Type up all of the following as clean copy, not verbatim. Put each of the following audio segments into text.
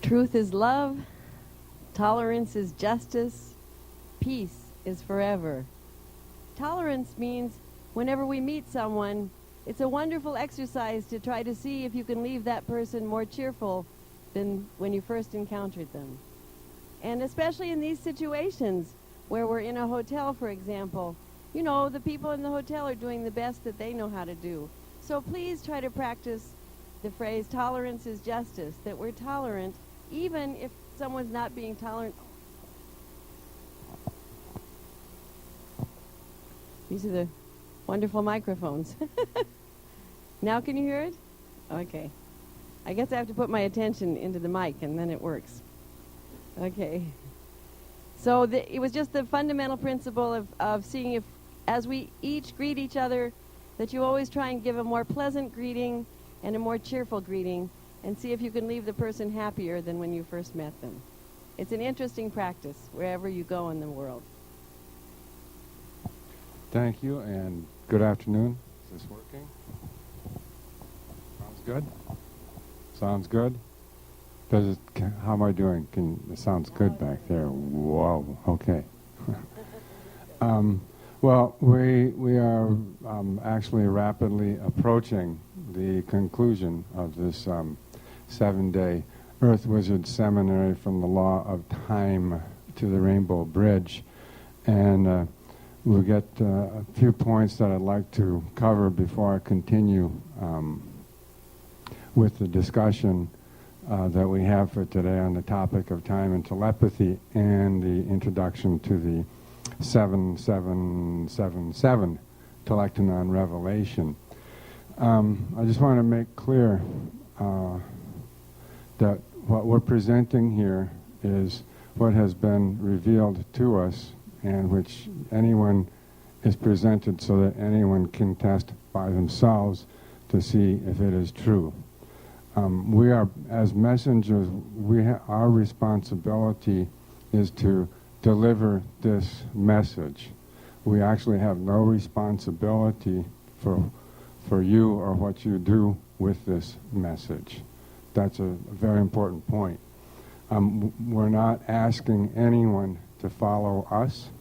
Truth is love, tolerance is justice, peace is forever. Tolerance means whenever we meet someone, it's a wonderful exercise to try to see if you can leave that person more cheerful than when you first encountered them. And especially in these situations where we're in a hotel, for example, you know, the people in the hotel are doing the best that they know how to do. So please try to practice the phrase, tolerance is justice, that we're tolerant even if someone's not being tolerant. These are the wonderful microphones. Now can you hear it? Okay. I guess I have to put my attention into the mic and then it works. Okay. So it was just the fundamental principle of seeing if, as we each greet each other, that you always try and give a more pleasant greeting and a more cheerful greeting, and see if you can leave the person happier than when you first met them. It's an interesting practice wherever you go in the world. Thank you, and good afternoon. Is this working? Sounds good? Sounds good? How am I doing? It sounds good back there. Whoa, okay. Well, we are actually rapidly approaching the conclusion of this 7-day Earth Wizard Seminary from the Law of Time to the Rainbow Bridge. And we'll get a few points that I'd like to cover before I continue with the discussion that we have for today on the topic of time and telepathy and the introduction to the 7777 Telectanon Revelation. I just want to make clear that what we're presenting here is what has been revealed to us, and which anyone is presented so that anyone can test by themselves to see if it is true. We are, as messengers, our responsibility is to deliver this message. We actually have no responsibility for you or what you do with this message. That's a very important point. We're not asking anyone to follow us.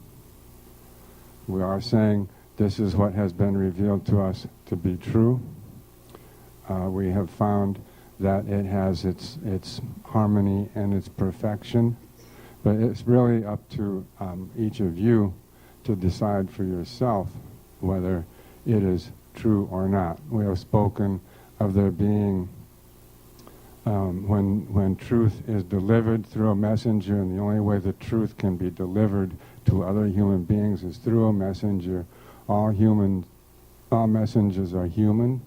We are saying this is what has been revealed to us to be true. We have found that it has its harmony and its perfection, but it's really up to each of you to decide for yourself whether it is true or not. We have spoken of there being, when truth is delivered through a messenger, and the only way the truth can be delivered to other human beings is through a messenger. All messengers are human,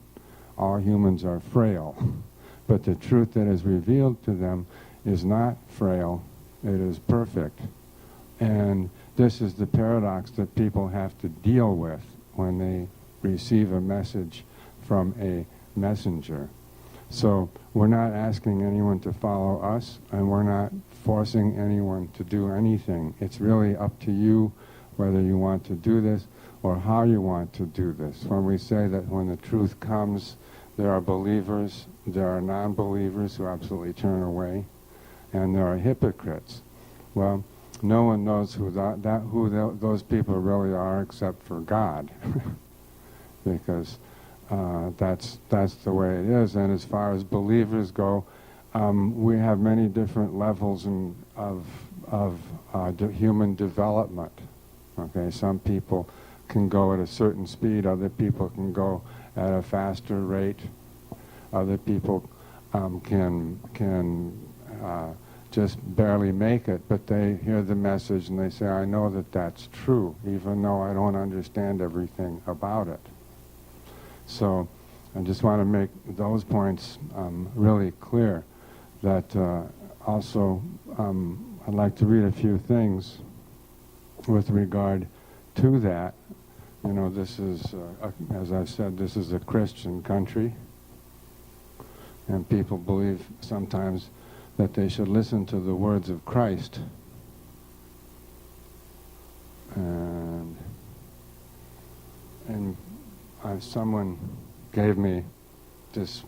all humans are frail. But the truth that is revealed to them is not frail, it is perfect. And this is the paradox that people have to deal with when they receive a message from a messenger. So we're not asking anyone to follow us, and we're not forcing anyone to do anything. It's really up to you whether you want to do this or how you want to do this. When we say that when the truth comes, there are believers, there are non-believers who absolutely turn away, and there are hypocrites. Well, no one knows who those people really are except for God, because that's the way it is. And as far as believers go, we have many different levels of human development. Okay, some people can go at a certain speed, other people can go at a faster rate, other people can just barely make it, but they hear the message and they say, I know that that's true, even though I don't understand everything about it. So I just want to make those points really clear. That also, I'd like to read a few things with regard to that. You know, this is, as I've said, this is a Christian country, and people believe sometimes that they should listen to the words of Christ. And someone gave me this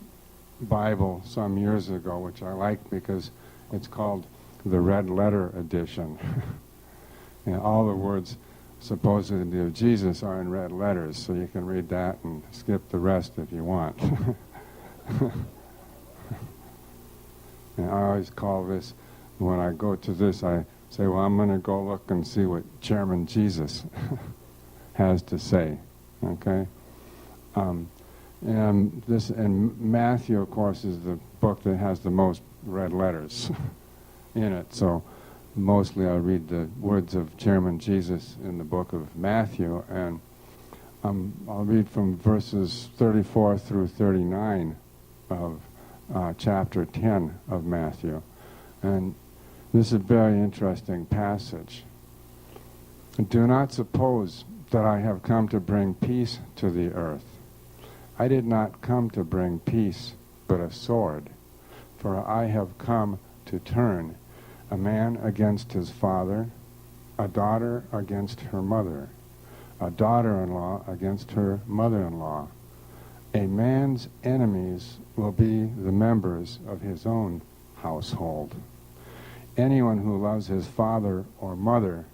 Bible some years ago, which I like because It's called the Red Letter Edition. And all the words supposedly of Jesus are in red letters, so you can read that and skip the rest if you want. And I always call this, when I go to this, I say, well, I'm going to go look and see what Chairman Jesus has to say. Okay? And Matthew, of course, is the book that has the most red letters in it. So mostly I read the words of Chairman Jesus in the book of Matthew, and I'll read from verses 34 through 39 of chapter 10 of Matthew. And this is a very interesting passage. Do not suppose that I have come to bring peace to the earth. I did not come to bring peace, but a sword. For I have come to turn a man against his father, a daughter against her mother, a daughter-in-law against her mother-in-law. A man's enemies will be the members of his own household. Anyone who loves his father or mother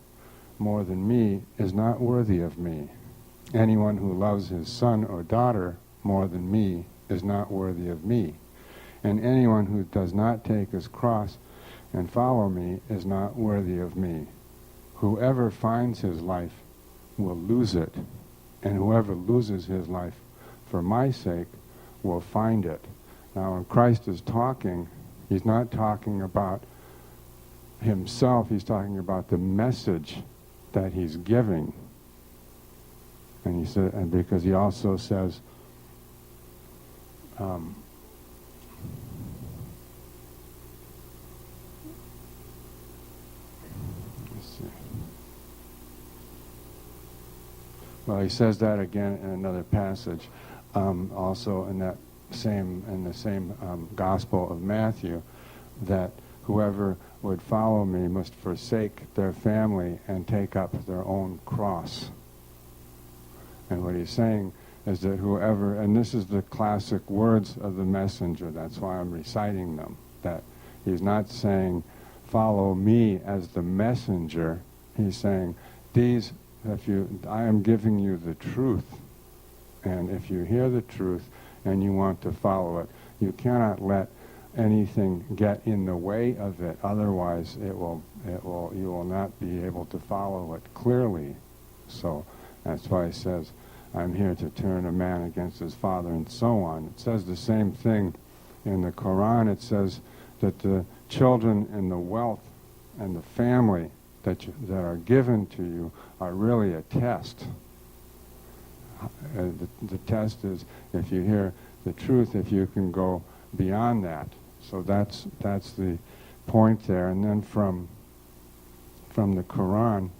more than me is not worthy of me. Anyone who loves his son or daughter more than me is not worthy of me. And anyone who does not take his cross and follow me is not worthy of me. Whoever finds his life will lose it, and whoever loses his life for my sake will find it. Now, when Christ is talking, he's not talking about himself, he's talking about the message that he's giving. And he said, and because he also says, let's see. Well, he says that again in another passage, also in the same Gospel of Matthew, that whoever would follow me must forsake their family and take up their own cross. And what he's saying is that whoever, and this is the classic words of the messenger, that's why I'm reciting them, that he's not saying, follow me as the messenger. He's saying, I am giving you the truth. And if you hear the truth and you want to follow it, you cannot let anything get in the way of it. Otherwise, you will not be able to follow it clearly. So that's why he says, I'm here to turn a man against his father, and so on. It says the same thing in the Quran. It says that the children and the wealth and the family that are given to you are really a test. The test is if you hear the truth, if you can go beyond that. So that's the point there. And then from the Quran,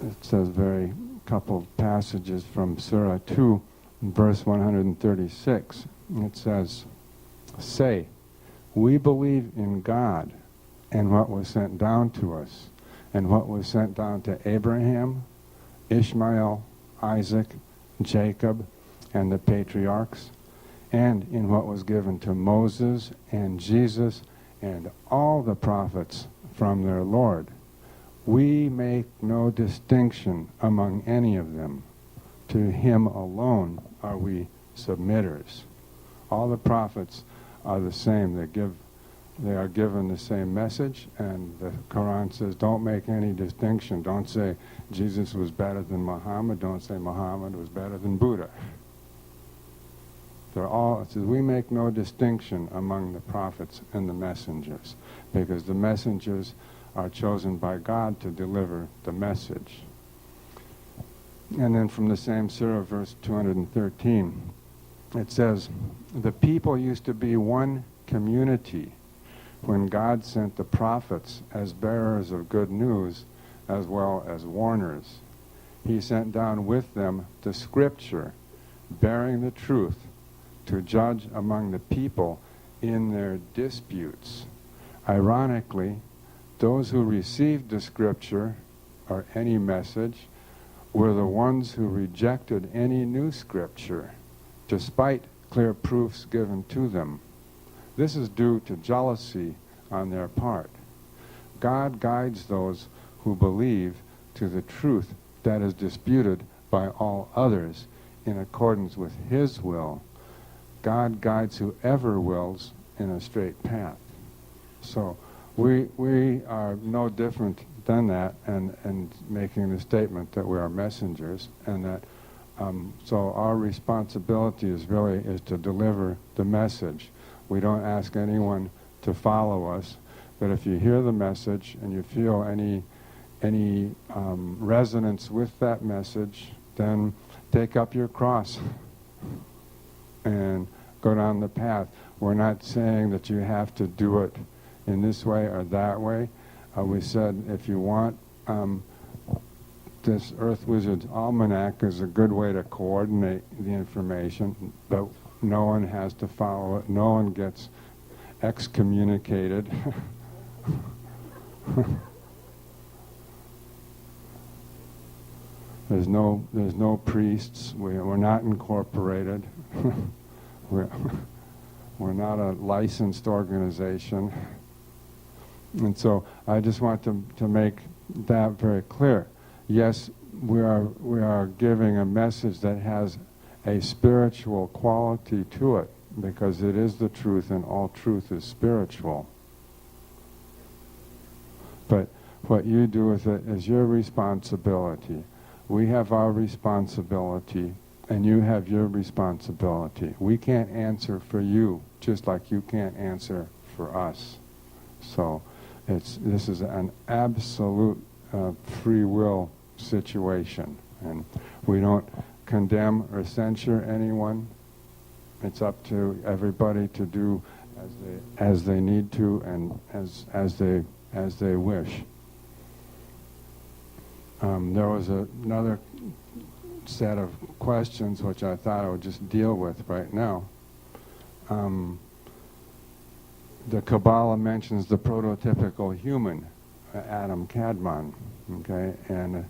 it says very couple passages from Surah 2, verse 136. It says, say, we believe in God and what was sent down to us, and what was sent down to Abraham, Ishmael, Isaac, Jacob, and the patriarchs, and in what was given to Moses and Jesus and all the prophets from their Lord. We make no distinction among any of them. To him alone are we submitters. All the prophets are the same. They are given the same message, and the Quran says don't make any distinction. Don't say Jesus was better than Muhammad. Don't say Muhammad was better than Buddha. It says we make no distinction among the prophets and the messengers, because the messengers are chosen by God to deliver the message. And then from the same surah, verse 213, it says, the people used to be one community when God sent the prophets as bearers of good news as well as warners. He sent down with them the scripture, bearing the truth, to judge among the people in their disputes. Ironically, those who received the scripture or any message were the ones who rejected any new scripture, despite clear proofs given to them. This is due to jealousy on their part. God guides those who believe to the truth that is disputed by all others in accordance with His will. God guides whoever wills in a straight path. So we are no different than that, and making the statement that we are messengers, and that so our responsibility is to deliver the message. We don't ask anyone to follow us, but if you hear the message and you feel any resonance with that message, then take up your cross and go down the path. We're not saying that you have to do it in this way or that way. We said if you want, this Earth Wizard's Almanac is a good way to coordinate the information, but no one has to follow it. No one gets excommunicated. There's no priests. We're not incorporated. we're not a licensed organization. And so I just want to make that very clear. Yes, we are giving a message that has a spiritual quality to it, because it is the truth, and all truth is spiritual. But what you do with it is your responsibility. We have our responsibility, and you have your responsibility. We can't answer for you, just like you can't answer for us. So this is an absolute free will situation, and we don't condemn or censure anyone. It's up to everybody to do as they need to, and as they wish. There was another set of questions which I thought I would just deal with right now. The Kabbalah mentions the prototypical human, Adam Kadmon, okay, and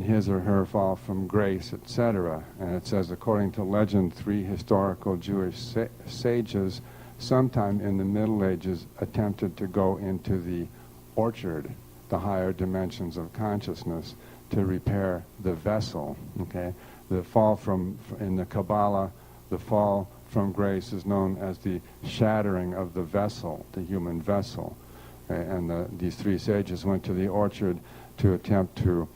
his or her fall from grace, etc. And it says, according to legend, 3 historical Jewish sages, sometime in the Middle Ages, attempted to go into the orchard, the higher dimensions of consciousness, to repair the vessel. Okay, the fall in the Kabbalah, the fall from grace is known as the shattering of the vessel, the human vessel. Okay? And these 3 sages went to the orchard to attempt to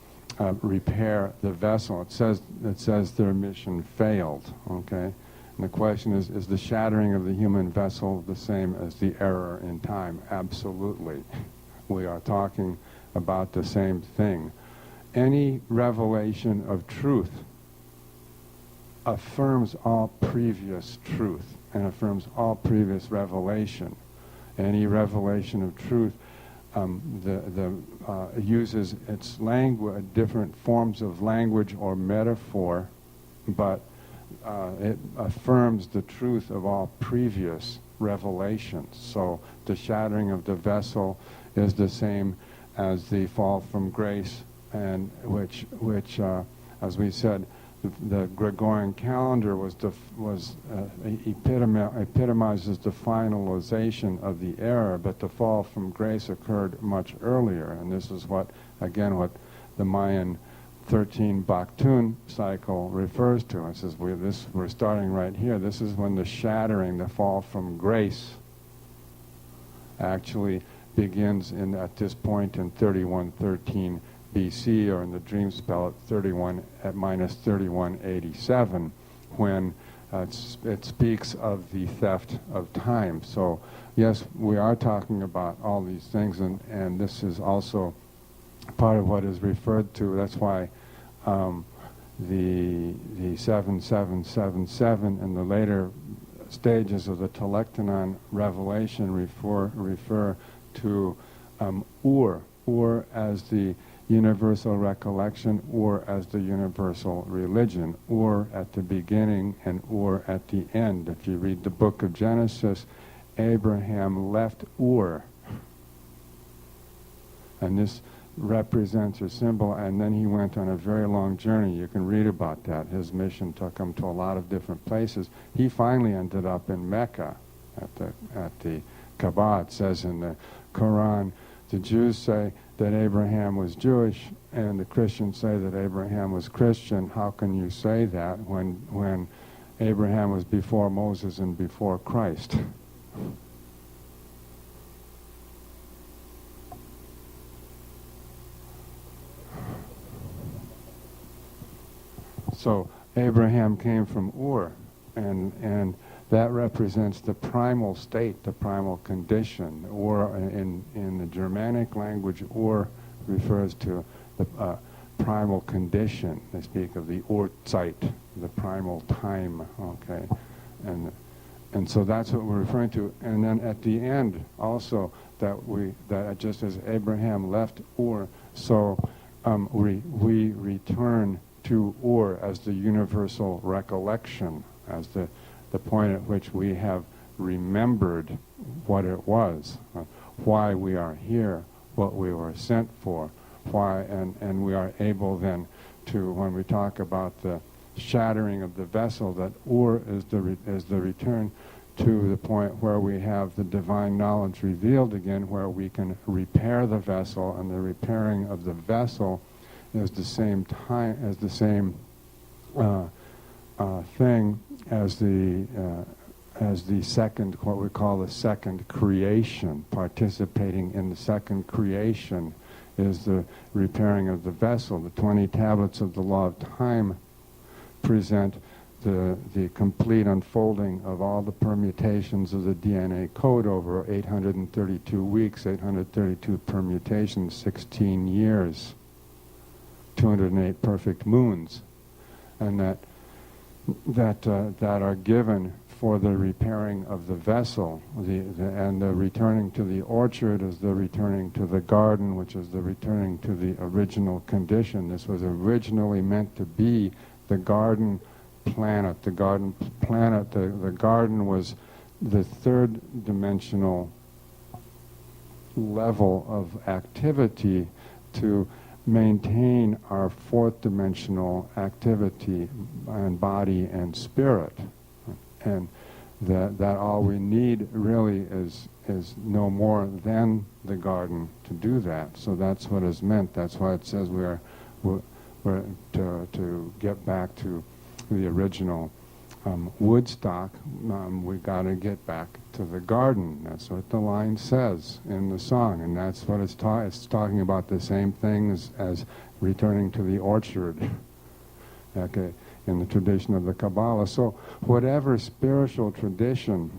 repair the vessel. It says their mission failed. Okay, and the question is the shattering of the human vessel the same as the error in time? Absolutely. We are talking about the same thing. Any revelation of truth affirms all previous truth and affirms all previous revelation. Any revelation of truth uses its language, different forms of language or metaphor, but it affirms the truth of all previous revelations. So the shattering of the vessel is the same as the fall from grace, and which as we said, the Gregorian calendar epitomizes the finalization of the error, but the fall from grace occurred much earlier, and this is what the Mayan 13 Baktun cycle refers to. It says we're starting right here. This is when the shattering, the fall from grace, actually begins at this point in 3113 BC, or in the dream spell at minus 3187, when it speaks of the theft of time. So yes, we are talking about all these things, and this is also part of what is referred to. That's why the 7777 and the later stages of the Telektonon revelation refer to Ur as the universal recollection, or as the universal religion, or at the beginning and or at the end. If you read the book of Genesis, Abraham left Ur, and represents or symbol, and then he went on a very long journey. You can read about that. His mission took him to a lot of different places. He finally ended up in Mecca at the Kaaba. It says in the Quran, the Jews say that Abraham was Jewish, and the Christians say that Abraham was Christian. How can you say that when Abraham was before Moses and before Christ? So Abraham came from Ur, and that represents the primal state, the primal condition. Ur, in the Germanic language, Ur refers to the primal condition. They speak of the Urzeit, the primal time. Okay, and so that's what we're referring to. And then at the end, also that just as Abraham left Ur, so we return to Ur as the universal recollection, as the point at which we have remembered what it was, why we are here, what we were sent for, why, and we are able then to, when we talk about the shattering of the vessel, that Ur is the return to the point where we have the divine knowledge revealed again, where we can repair the vessel, and the repairing of the vessel is the same time as the same thing as the second, what we call the second creation. Participating in the second creation is the repairing of the vessel. The 20 tablets of the law of time present the complete unfolding of all the permutations of the DNA code over 832 weeks, 832 permutations, 16 years. 208 perfect moons, and that are given for the repairing of the vessel. And the returning to the orchard is the returning to the garden, which is the returning to the original condition. This was originally meant to be the garden planet. The garden planet, the garden was the third dimensional level of activity to maintain our fourth dimensional activity and body and spirit, and that all we need really is no more than the garden to do that. So that's what is meant. That's why it says we're to get back to the original Woodstock. We got to get back to the garden. That's what the line says in the song, and that's what it's talking about, the same thing as returning to the orchard. Okay, in the tradition of the Kabbalah. So whatever spiritual tradition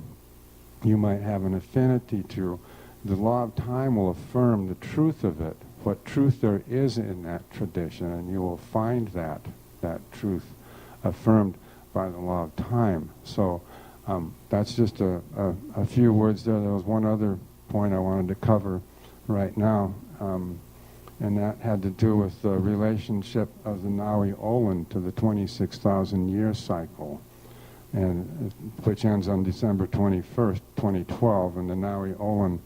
you might have an affinity to, the law of time will affirm the truth of it, what truth there is in that tradition, and you will find that truth affirmed by the law of time. So that's just a few words there. There was one other point I wanted to cover right now, and that had to do with the relationship of the Naui Olin to the 26,000 year cycle, and which ends on December 21st, 2012, and the Naui Olin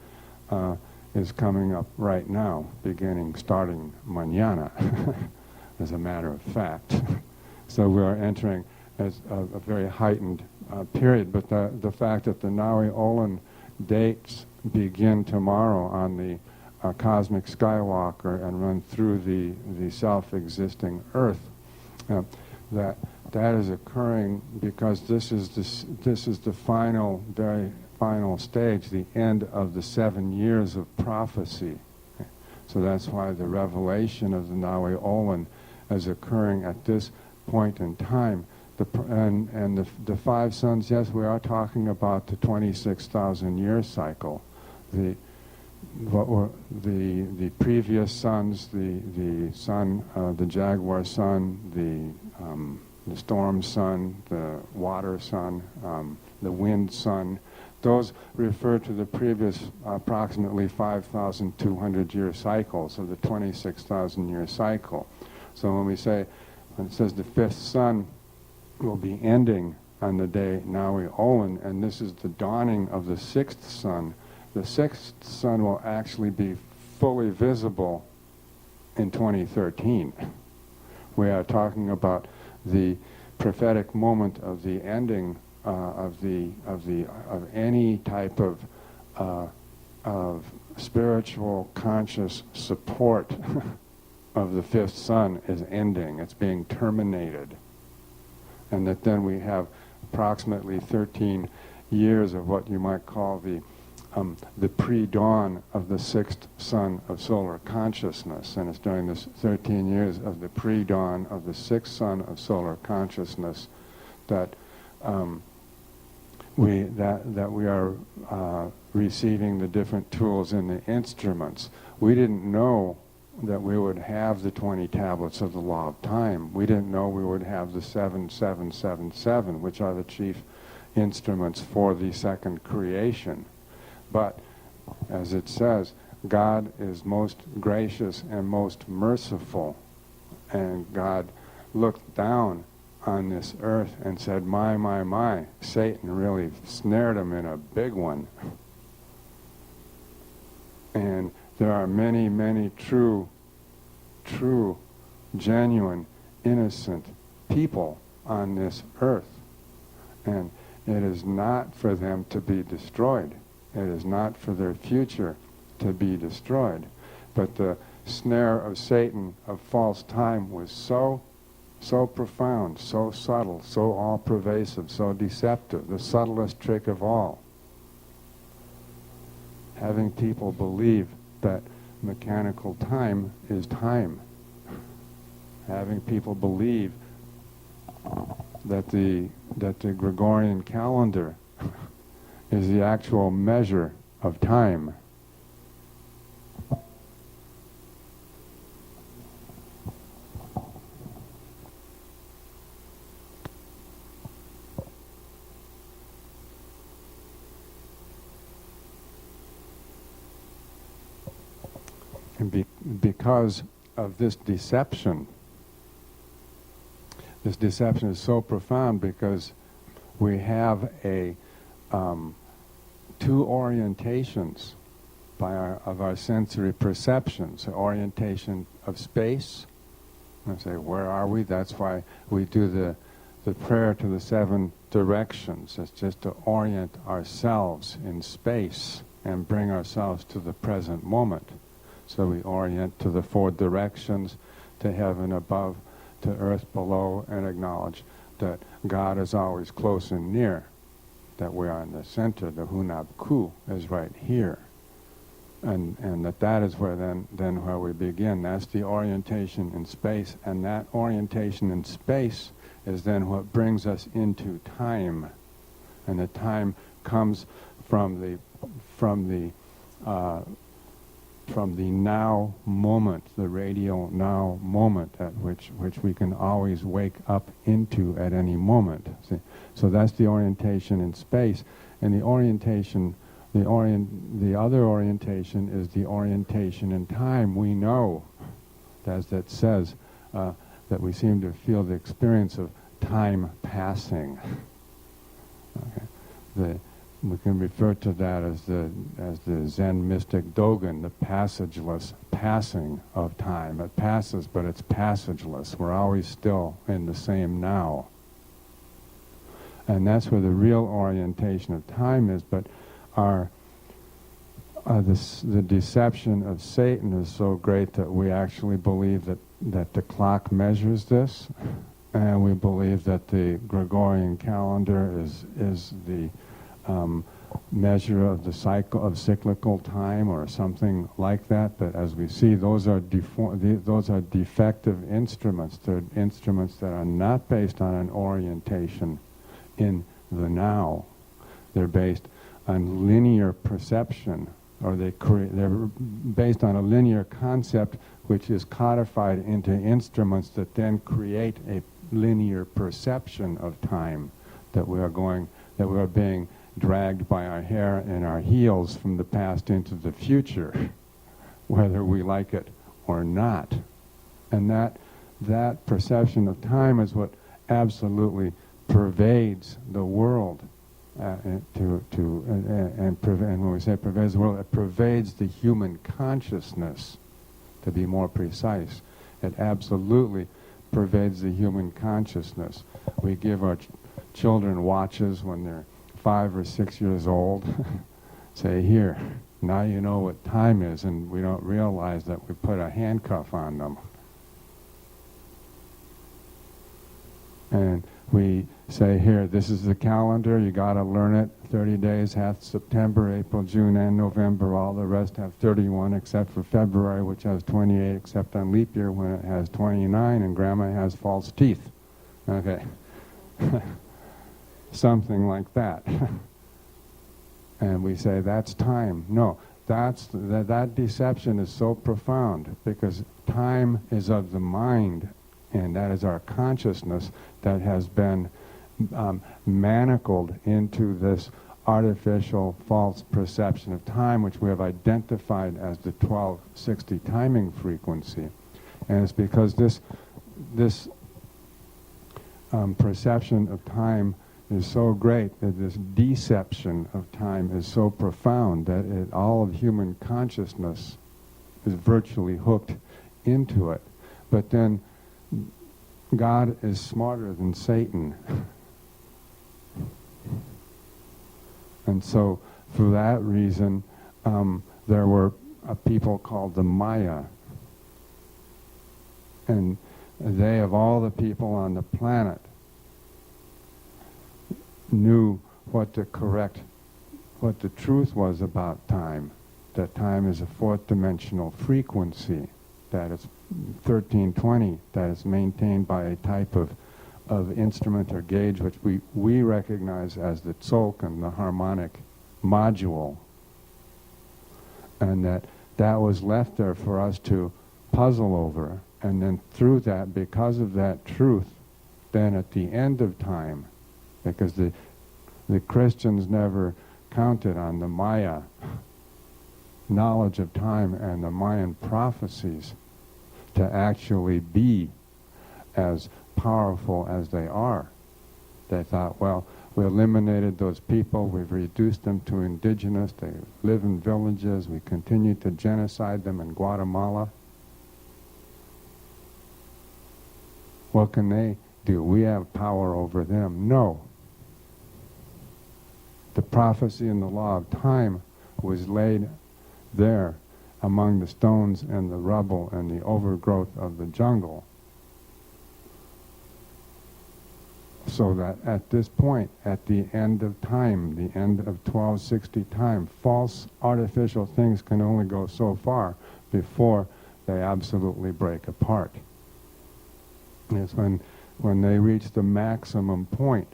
is coming up right now, starting mañana, as a matter of fact. So we are entering as a very heightened period, but the fact that the Naui Olin dates begin tomorrow on the cosmic skywalker and run through the self-existing Earth, that is occurring because this is the very final stage, the end of the 7 years of prophecy. So that's why the revelation of the Naui Olin is occurring at this point in time. The 5 suns, yes, we are talking about the 26,000 year cycle. The previous suns, the sun, the jaguar sun, the storm sun, the water sun, the wind sun, those refer to the previous approximately 5,200 year cycles of the 26,000 year cycle. So when it says the 5th sun will be ending on the day Naui Olin, and this is the dawning of the 6th sun. The 6th sun will actually be fully visible in 2013. We are talking about the prophetic moment of the ending of any type of spiritual conscious support of the fifth sun is ending. It's being terminated. And that then we have approximately 13 years of what you might call the pre-dawn of the sixth sun of solar consciousness. And it's during this 13 years of the pre-dawn of the sixth sun of solar consciousness that we are receiving the different tools and the instruments. We didn't know that we would have the 20 tablets of the law of time. We didn't know we would have the 7777, which are the chief instruments for the second creation. But, as it says, God is most gracious and most merciful. And God looked down on this earth and said, my, Satan really snared him in a big one. And there are many, many true, genuine, innocent people on this earth. And it is not for them to be destroyed. It is not for their future to be destroyed. But the snare of Satan, of false time, was so profound, so subtle, so all-pervasive, so deceptive, the subtlest trick of all. Having people believe that mechanical time is time. Having people believe that the Gregorian calendar is the actual measure of time. And because of this deception is so profound because we have two orientations of our sensory perceptions. Orientation of space. I say, where are we? That's why we do the prayer to the seven directions. It's just to orient ourselves in space and bring ourselves to the present moment. So we orient to the four directions, to heaven above, to earth below, and acknowledge that God is always close and near, that we are in the center. The Hunab Ku is right here. And that is where then where we begin. That's the orientation in space, and that orientation in space is then what brings us into time. And the time comes from the now moment, the radial now moment, at which we can always wake up into at any moment. See? So that's the orientation in space, and the other orientation is the orientation in time. We know, as that says, that we seem to feel the experience of time passing. Okay. We can refer to that as the Zen mystic Dogen, the passageless passing of time. It passes, but it's passageless. We're always still in the same now. And that's where the real orientation of time is. But the deception of Satan is so great that we actually believe that the clock measures this, and we believe that the Gregorian calendar is the measure of the cycle of cyclical time or something like that. But as we see, those are defective instruments. They're instruments that are not based on an orientation in the now. They're based on linear perception, or they're based on a linear concept which is codified into instruments that then create a linear perception of time, that we are being dragged by our hair and our heels from the past into the future, whether we like it or not. And that perception of time is what absolutely pervades the world. And when we say pervades the world, it pervades the human consciousness. to be more precise. It absolutely pervades the human consciousness. We give our children watches when they're 5 or 6 years old. Say, here, now you know what time is, and we don't realize that we put a handcuff on them. And we say, here, this is the calendar, you got to learn it. 30 days hath September, April, June, and November. All the rest have 31 except for February, which has 28, except on leap year when it has 29, and Grandma has false teeth. Okay. Something like that. And we say, that's time. No, that deception is so profound, because time is of the mind, and that is our consciousness that has been manacled into this artificial false perception of time, which we have identified as the 1260 timing frequency. And it's because this perception of time is so great, that this deception of time is so profound, that all of human consciousness is virtually hooked into it. But then God is smarter than Satan. And so, for that reason, there were a people called the Maya. And they, of all the people on the planet, knew what the truth was about time. That time is a fourth dimensional frequency, that is 1320, that is maintained by a type of instrument or gauge which we recognize as the tzolk'in, the harmonic module. And that was left there for us to puzzle over. And then through that, because of that truth, then at the end of time, because the Christians never counted on the Maya knowledge of time and the Mayan prophecies to actually be as powerful as they are. They thought, well, we eliminated those people, we've reduced them to indigenous, they live in villages, we continue to genocide them in Guatemala. What can they do? We have power over them. No. The prophecy and the law of time was laid there among the stones and the rubble and the overgrowth of the jungle. So that at this point, at the end of time, the end of 1260 time, false artificial things can only go so far before they absolutely break apart. And it's when they reach the maximum point,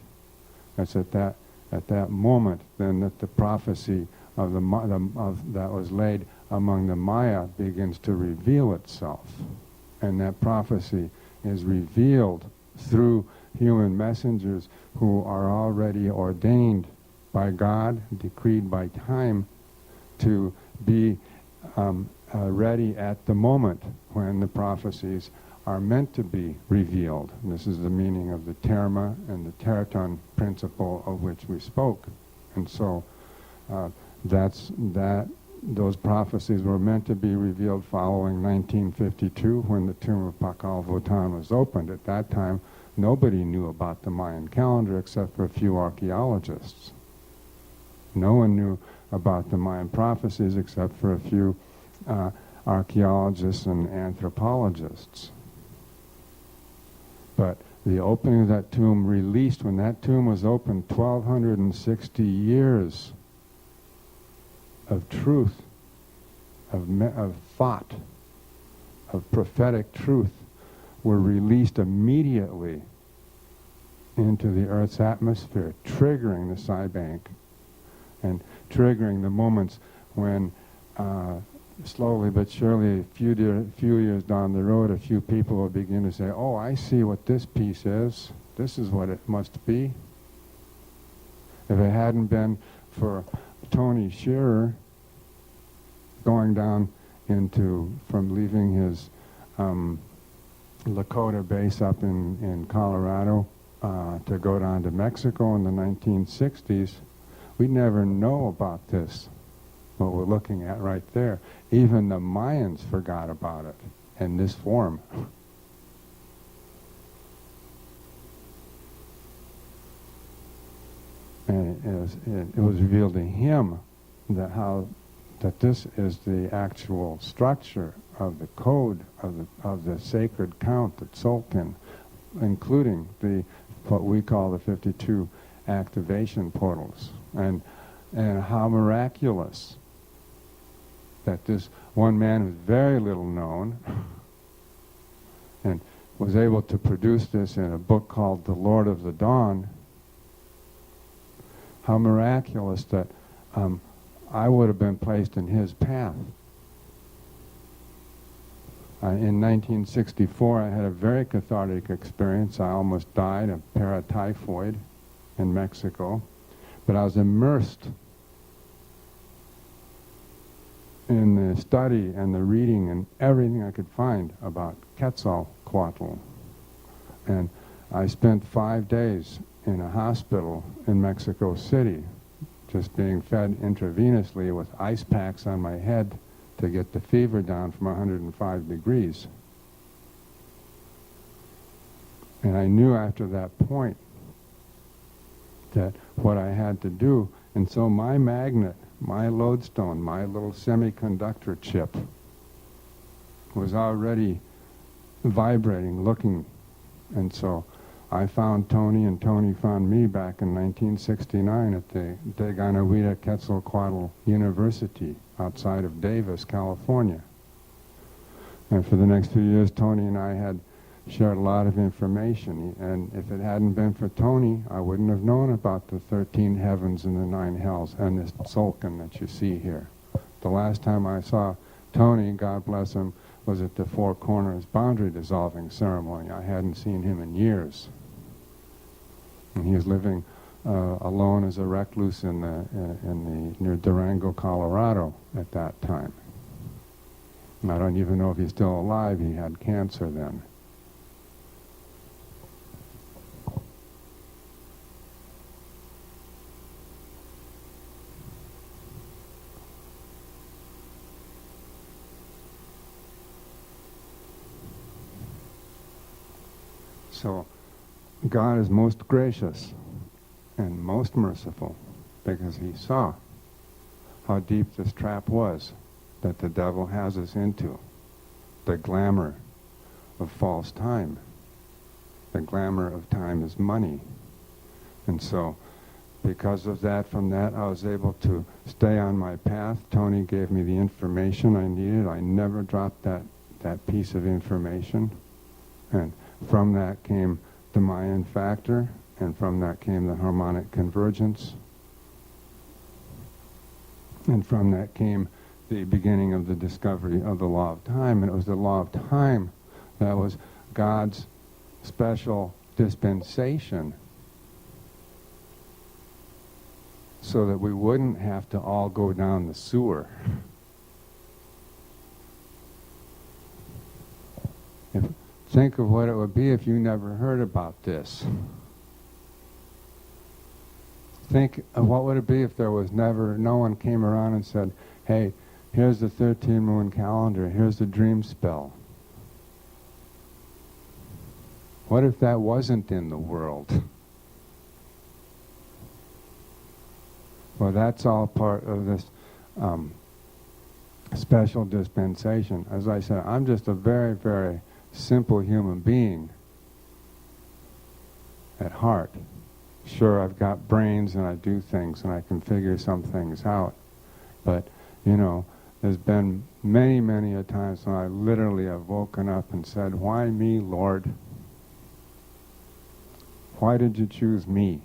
it's at that moment then that the prophecy of that was laid among the Maya begins to reveal itself. And that prophecy is revealed through human messengers who are already ordained by God, decreed by time, to be ready at the moment when the prophecies are meant to be revealed. And this is the meaning of the terma and the teraton principle of which we spoke. And so those prophecies were meant to be revealed following 1952, when the tomb of Valum Votan was opened. At that time, nobody knew about the Mayan calendar except for a few archaeologists. No one knew about the Mayan prophecies except for a few archaeologists and anthropologists. But the opening of that tomb released, when that tomb was opened, 1,260 years of truth, of thought, of prophetic truth were released immediately into the Earth's atmosphere, triggering the Psi Bank and triggering the moments when slowly but surely, a few years down the road, a few people will begin to say, oh, I see what this piece is. This is what it must be. If it hadn't been for Tony Shearer going down from leaving his Lakota base up in Colorado to go down to Mexico in the 1960s, we'd never know about this. what we're looking at right there. Even the Mayans forgot about it in this form. And it was revealed to him that this is the actual structure of the code of the sacred count, the Tzolk'in, including what we call the 52 activation portals, and how miraculous that this one man who's very little known and was able to produce this in a book called The Lord of the Dawn. How miraculous that I would have been placed in his path. In 1964, I had a very cathartic experience. I almost died of paratyphoid in Mexico, but I was immersed in the study and the reading and everything I could find about Quetzalcoatl. And I spent 5 days in a hospital in Mexico City, just being fed intravenously with ice packs on my head to get the fever down from 105 degrees. And I knew after that point that what I had to do, and so my magnet, my lodestone, my little semiconductor chip was already vibrating, looking, and so I found Tony, and Tony found me back in 1969 at the Deganawida Quetzalcoatl University outside of Davis, California. And for the next few years, Tony and I had shared a lot of information. And if it hadn't been for Tony, I wouldn't have known about the 13 heavens and the 9 hells and this Tzolk'in that you see here. The last time I saw Tony, God bless him, was at the Four Corners boundary dissolving ceremony. I hadn't seen him in years. And he was living alone as a recluse near Durango, Colorado at that time. And I don't even know if he's still alive. He had cancer then. So God is most gracious and most merciful because he saw how deep this trap was that the devil has us into, the glamour of false time. The glamour of time is money. And so because of that, from that, I was able to stay on my path. Tony gave me the information I needed. I never dropped that piece of information. And from that came the Mayan factor, and from that came the harmonic convergence. And from that came the beginning of the discovery of the law of time. And it was the law of time that was God's special dispensation so that we wouldn't have to all go down the sewer. Think of what it would be if you never heard about this. Think of what would it be if there was no one came around and said, hey, here's the 13-moon calendar, here's the dream spell. What if that wasn't in the world? Well, that's all part of this special dispensation. As I said, I'm just a very, very simple human being at heart. Sure, I've got brains and I do things and I can figure some things out. But, you know, there's been many, many a times when I literally have woken up and said, why me, Lord? Why did you choose me?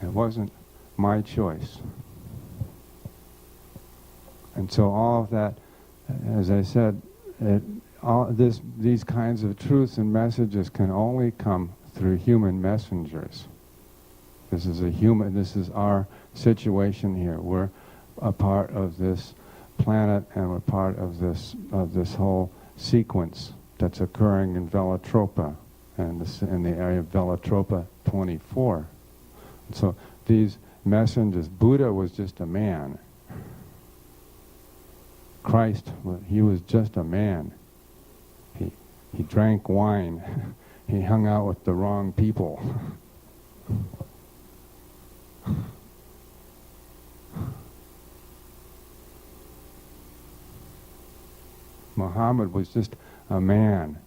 It wasn't my choice. And so all of that, as I said, these kinds of truths and messages can only come through human messengers. This is our situation here. We're a part of this planet, and we're part of this whole sequence that's occurring in Velatropa, and in the area of Velatropa 24. So these messengers. Buddha was just a man. Christ, he was just a man. He drank wine. He hung out with the wrong people. Muhammad was just a man.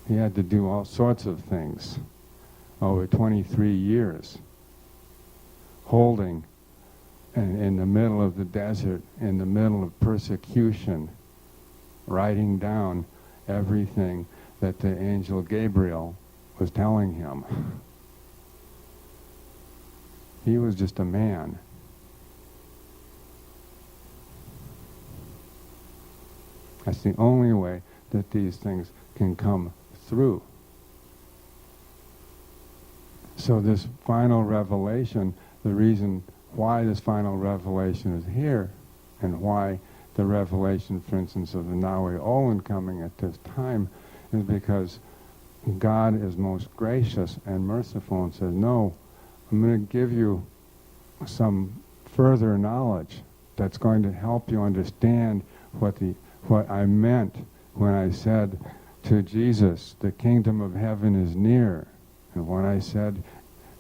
He had to do all sorts of things over 23 years, holding in the middle of the desert, in the middle of persecution, writing down everything that the angel Gabriel was telling him. He was just a man. That's the only way that these things can come through. So this final revelation, the reason why this final revelation is here, and why the revelation, for instance, of the Naui Olin coming at this time, is because God is most gracious and merciful and says, no, I'm going to give you some further knowledge that's going to help you understand what I meant when I said to Jesus, the kingdom of heaven is near. And when I said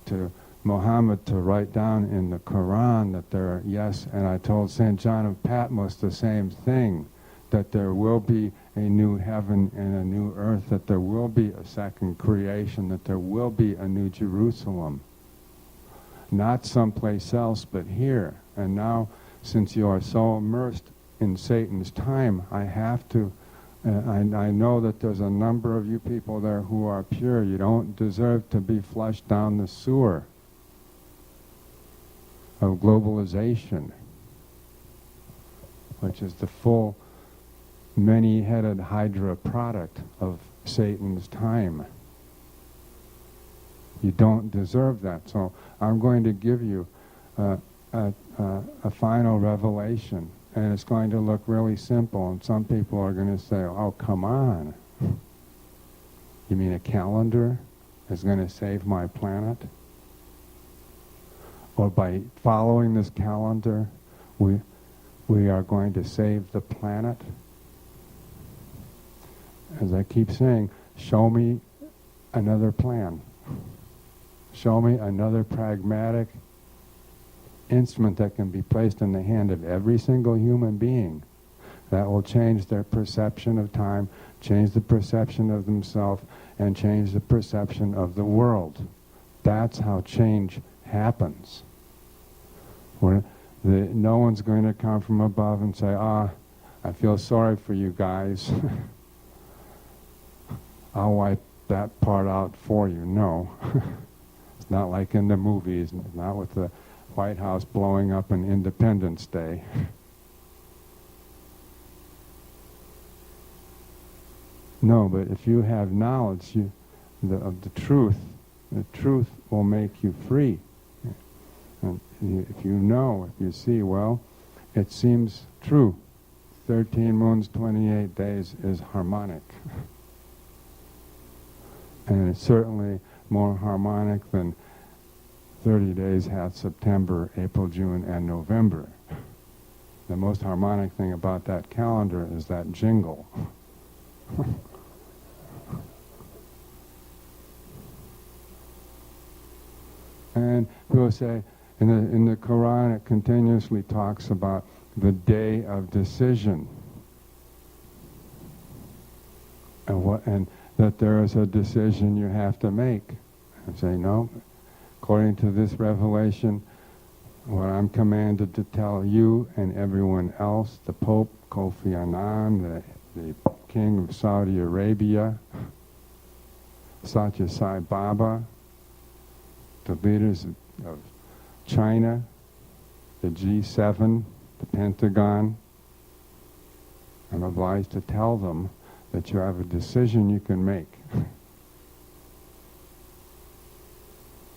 to Muhammad to write down in the Quran that there are, yes, and I told St. John of Patmos the same thing, that there will be a new heaven and a new earth, that there will be a second creation, that there will be a new Jerusalem. Not someplace else, but here. And now, since you are so immersed in Satan's time, I have to, I know that there's a number of you people there who are pure. You don't deserve to be flushed down the sewer of globalization, which is the full many-headed Hydra product of Satan's time. You don't deserve that. So I'm going to give you a final revelation, and it's going to look really simple, and some people are going to say, oh, come on. You mean a calendar is going to save my planet? Or by following this calendar, we are going to save the planet? As I keep saying, show me another plan. Show me another pragmatic instrument that can be placed in the hand of every single human being that will change their perception of time, change the perception of themselves, and change the perception of the world. That's how change happens. No one's going to come from above and say, I feel sorry for you guys. I'll wipe that part out for you. No. It's not like in the movies, not with the White House blowing up on Independence Day. No, but if you have knowledge of the truth will make you free. And if you know, if you see, well, it seems true. 13 moons, 28 days is harmonic. And it's certainly more harmonic than 30 days hath September, April, June, and November. The most harmonic thing about that calendar is that jingle. And people say, in the Quran it continuously talks about the day of decision. And that there is a decision you have to make. And say, no, according to this revelation, what I'm commanded to tell you and everyone else, the Pope, Kofi Annan, the King of Saudi Arabia, Satya Sai Baba, the leaders of China, the G7, the Pentagon, I'm obliged to tell them that you have a decision you can make.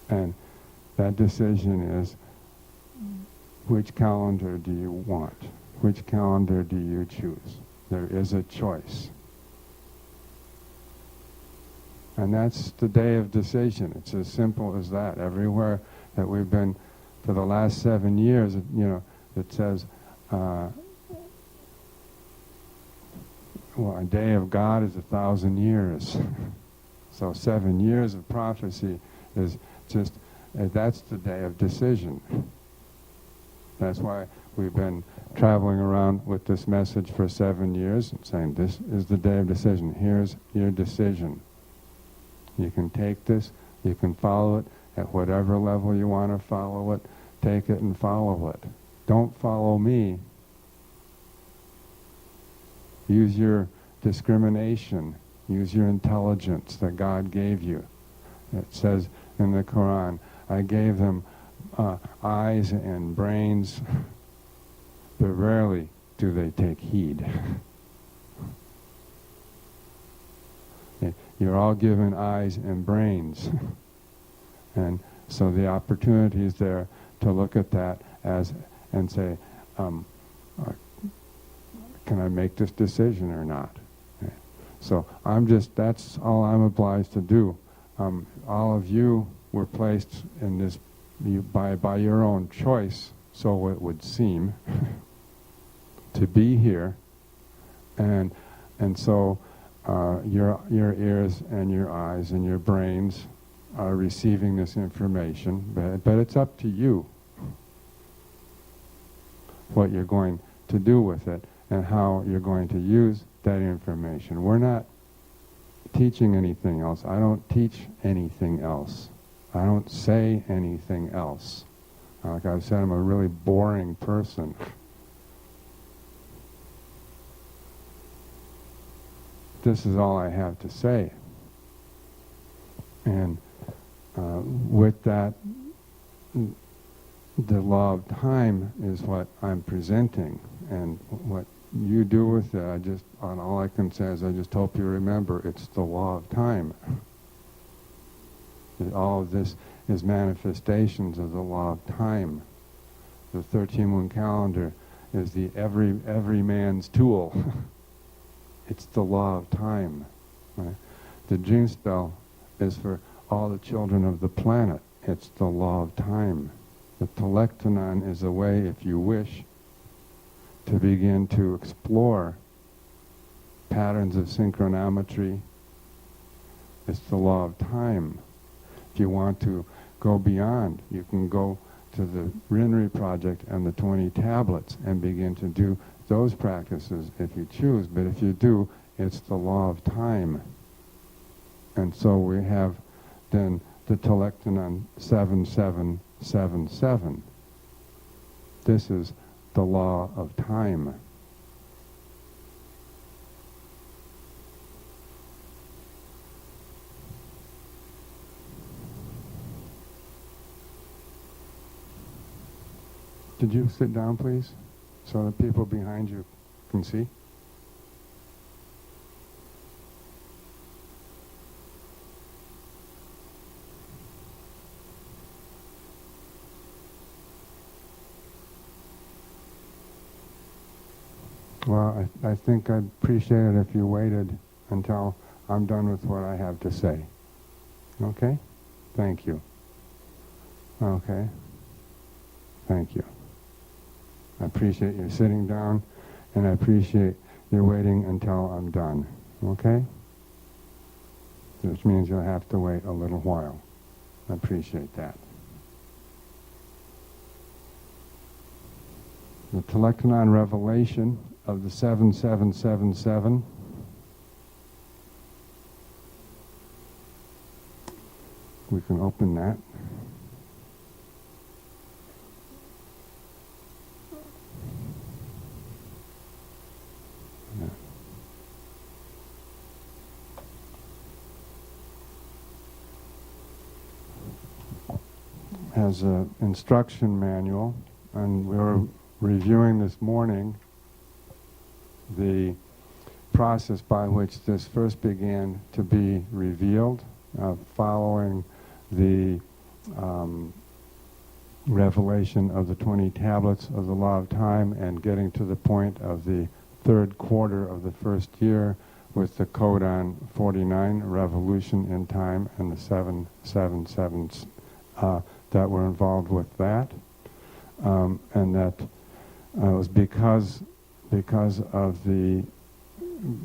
And that decision is, which calendar do you want? Which calendar do you choose? There is a choice. And that's the day of decision. It's as simple as that. Everywhere that we've been for the last 7 years, it says, well, a day of God is 1,000 years. So 7 years of prophecy is just, that's the day of decision. That's why we've been traveling around with this message for 7 years and saying, this is the day of decision. Here's your decision. You can take this, you can follow it at whatever level you want to follow it. Take it and follow it. Don't follow me. Use your discrimination. Use your intelligence that God gave you. It says in the Quran, I gave them eyes and brains, but rarely do they take heed. You're all given eyes and brains. And so the opportunity is there to look at that as and say, can I make this decision or not? Okay. So that's all I'm obliged to do. All of you were placed in this by your own choice, so it would seem, to be here, and so your ears and your eyes and your brains are receiving this information, but it's up to you what you're going to do with it and how you're going to use that information. We're not teaching anything else. I don't teach anything else. I don't say anything else. Like I've said, I'm a really boring person. This is all I have to say. And with that, the law of time is what I'm presenting, and what you do with it, all I can say is I just hope you remember it's the law of time. That all of this is manifestations of the law of time. The 13-moon calendar is the every man's tool. It's the law of time. Right? The dream spell is for all the children of the planet. It's the law of time. The telectonon is a way, if you wish, to begin to explore patterns of synchronometry. It's the law of time. If you want to go beyond, you can go to the Rinri project and the 20 tablets and begin to do those practices if you choose. But if you do, it's the law of time. And so we have then the telectonon 7777. This is the law of time. Did you sit down, please, so the people behind you can see? Well, I think I'd appreciate it if you waited until I'm done with what I have to say. Okay? Thank you. Okay? Thank you. I appreciate you sitting down, and I appreciate your waiting until I'm done. Okay? Which means you'll have to wait a little while. I appreciate that. The telectonon revelation of the 7777. We can open that. Yeah. Has an instruction manual, and we were reviewing this morning the process by which this first began to be revealed, following the revelation of the 20 tablets of the law of time and getting to the point of the third quarter of the first year with the codon 49 revolution in time and the 777 that were involved with that. And that was because of the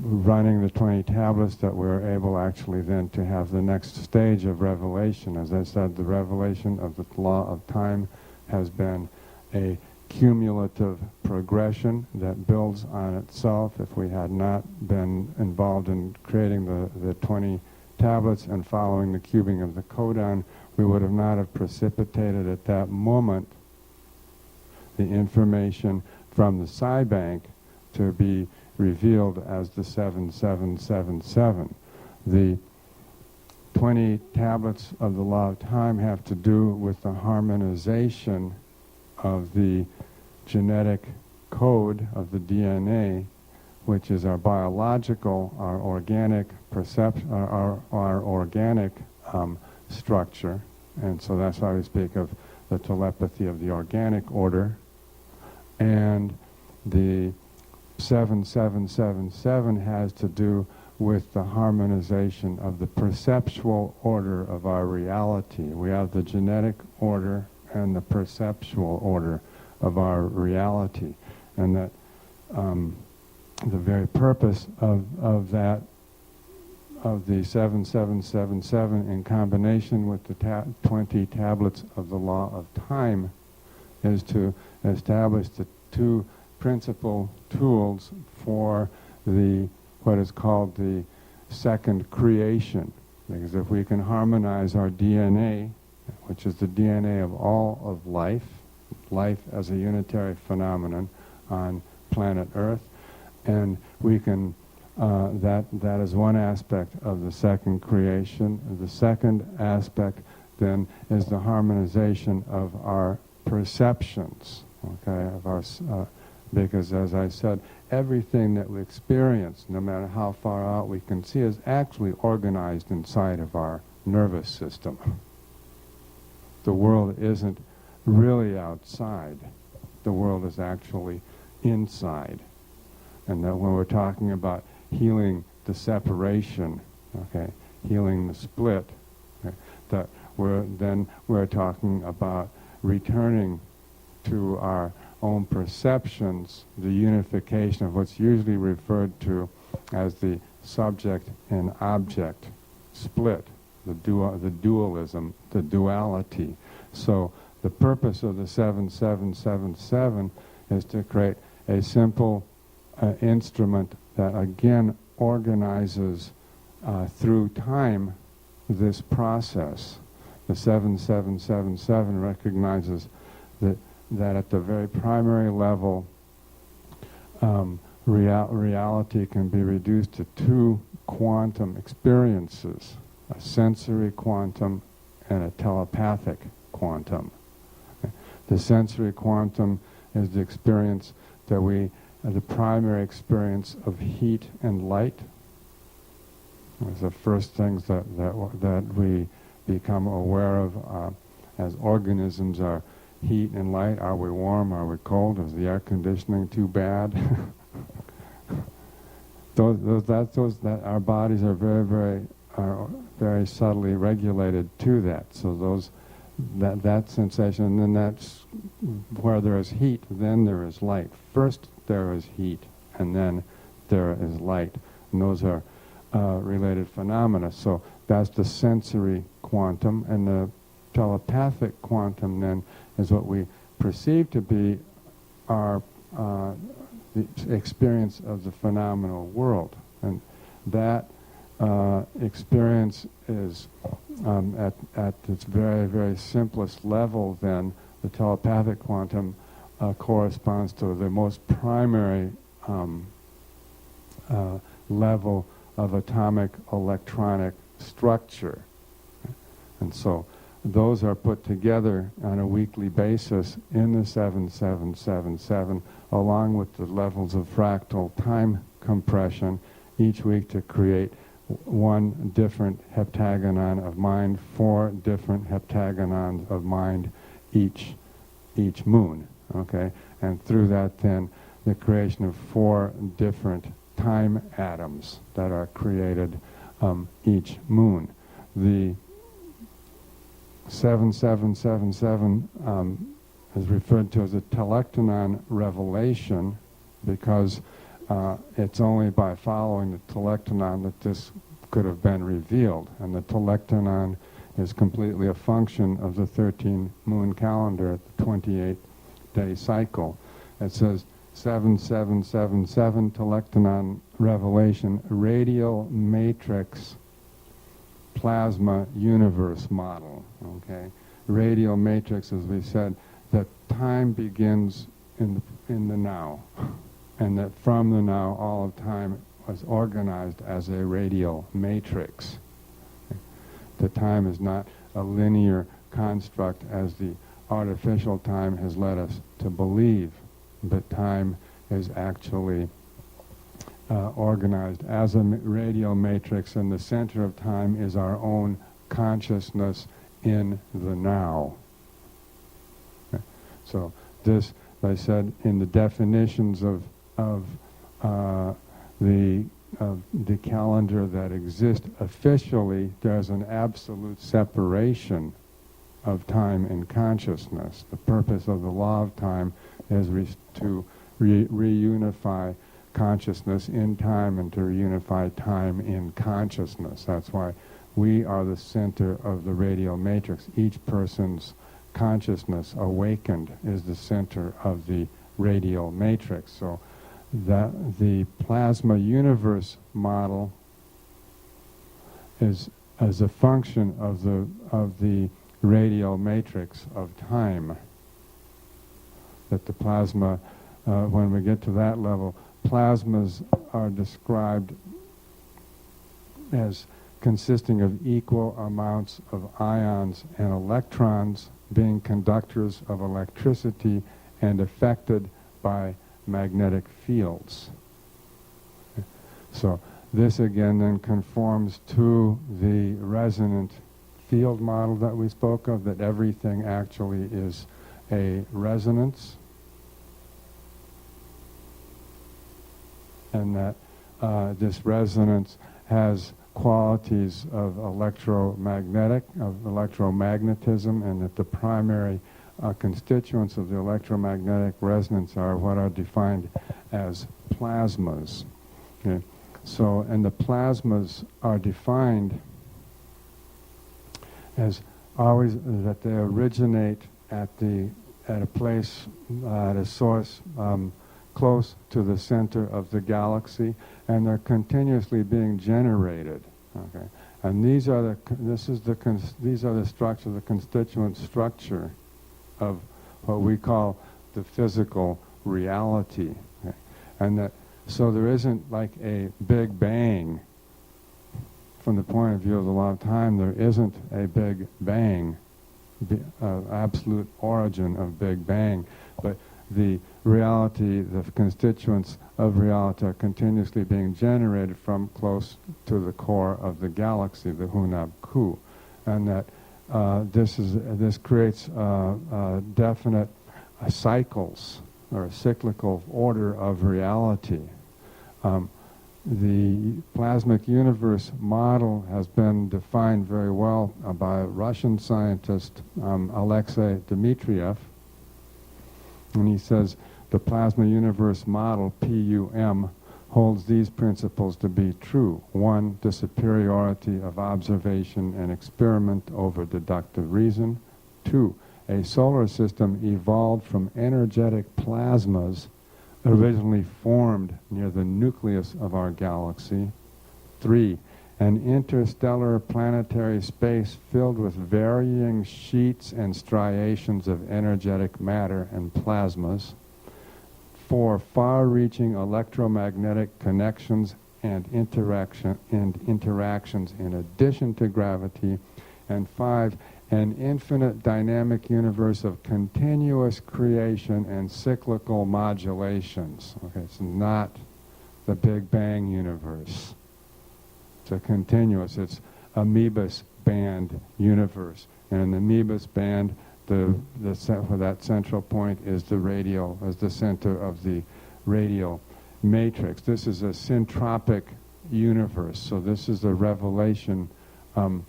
running the 20 tablets that we were able actually then to have the next stage of revelation. As I said, the revelation of the law of time has been a cumulative progression that builds on itself. If we had not been involved in creating the 20 tablets and following the cubing of the codon, we would have not have precipitated at that moment the information from the psi bank to be revealed as the 7777. The 20 tablets of the law of time have to do with the harmonization of the genetic code of the DNA, which is our biological, our organic perception, our organic structure. And so that's why we speak of the telepathy of the organic order. And the 7777 has to do with the harmonization of the perceptual order of our reality. We have the genetic order and the perceptual order of our reality. And that the very purpose of that, of the 7777 in combination with the 20 tablets of the law of time, is to establish the two principal tools for the what is called the second creation. Because if we can harmonize our DNA, which is the DNA of all of life as a unitary phenomenon on planet Earth, and we can that is one aspect of the second creation. The second aspect then is the harmonization of our perceptions, okay, of our because, as I said, everything that we experience, no matter how far out we can see, is actually organized inside of our nervous system. The world isn't really outside. The world is actually inside. And that when we're talking about healing the separation, healing the split, that we're talking about returning to our own perceptions, the unification of what's usually referred to as the subject and object split, the dualism, the duality. So the purpose of the 7777 is to create a simple instrument that again organizes through time this process. The 7777 recognizes that at the very primary level, reality can be reduced to two quantum experiences, a sensory quantum and a telepathic quantum. The sensory quantum is the experience that the primary experience of heat and light. It's the first things that we become aware of as organisms are heat and light. Are we warm? Are we cold? Is the air conditioning too bad? That our bodies are very subtly regulated to that. So that sensation, and then that's where there is heat, then there is light. First there is heat, and then there is light. And those are related phenomena. So that's the sensory quantum, and the telepathic quantum then is what we perceive to be our the experience of the phenomenal world. And that experience is at its very, very simplest level then. The telepathic quantum corresponds to the most primary level of atomic electronic structure. And so those are put together on a weekly basis in the 7777, along with the levels of fractal time compression each week to create one different heptagonon of mind, 4 different heptagonons of mind each moon, okay? And through that then, the creation of 4 different time atoms that are created each moon. The 7777 is referred to as a telectonon revelation because it's only by following the telectonon that this could have been revealed. And the telectonon is completely a function of the 13 moon calendar at the 28-day cycle. It says 7777 telectonon revelation radial matrix plasma universe model. Okay, radial matrix, as we said, that time begins in the now, and that from the now all of time was organized as a radial matrix. Okay. The time is not a linear construct as the artificial time has led us to believe, but time is actually organized as a radial matrix, and the center of time is our own consciousness in the now. Okay. So this, as I said, in the definitions of the calendar that exist officially, there's an absolute separation of time and consciousness. The purpose of the law of time is to reunify consciousness in time and to reunify time in consciousness. That's why we are the center of the radial matrix. Each person's consciousness awakened is the center of the radial matrix. So that the plasma universe model is as a function of the radial matrix of time. That the plasma, when we get to that level, plasmas are described as consisting of equal amounts of ions and electrons being conductors of electricity and affected by magnetic fields. So this again then conforms to the resonant field model that we spoke of, that everything actually is a resonance, and that this resonance has qualities of electromagnetism, and that the primary constituents of the electromagnetic resonance are what are defined as plasmas. Okay. So, and the plasmas are defined as always that they originate at a place, at a source close to the center of the galaxy, and they're continuously being generated. Okay, and these are the structure, the constituent structure of what we call the physical reality. Okay? And that, so there isn't like a big bang. From the point of view of the law of time, there isn't a big bang, absolute origin of big bang, but the reality, the constituents of reality are continuously being generated from close to the core of the galaxy, the Hunab Ku, and that this creates definite cycles or a cyclical order of reality. The plasmic universe model has been defined very well by a Russian scientist, Alexei Dmitriev, and he says the plasma universe model, PUM, holds these principles to be true. 1, the superiority of observation and experiment over deductive reason. 2, a solar system evolved from energetic plasmas originally formed near the nucleus of our galaxy. 3, an interstellar planetary space filled with varying sheets and striations of energetic matter and plasmas. 4, far-reaching electromagnetic connections and interactions in addition to gravity. And 5, an infinite dynamic universe of continuous creation and cyclical modulations. Okay, it's not the Big Bang universe. It's a continuous, it's amoebus band universe. And in the amoebus band, where that central point is the radial, as the center of the radial matrix. This is a syntropic universe. So this is the revelation of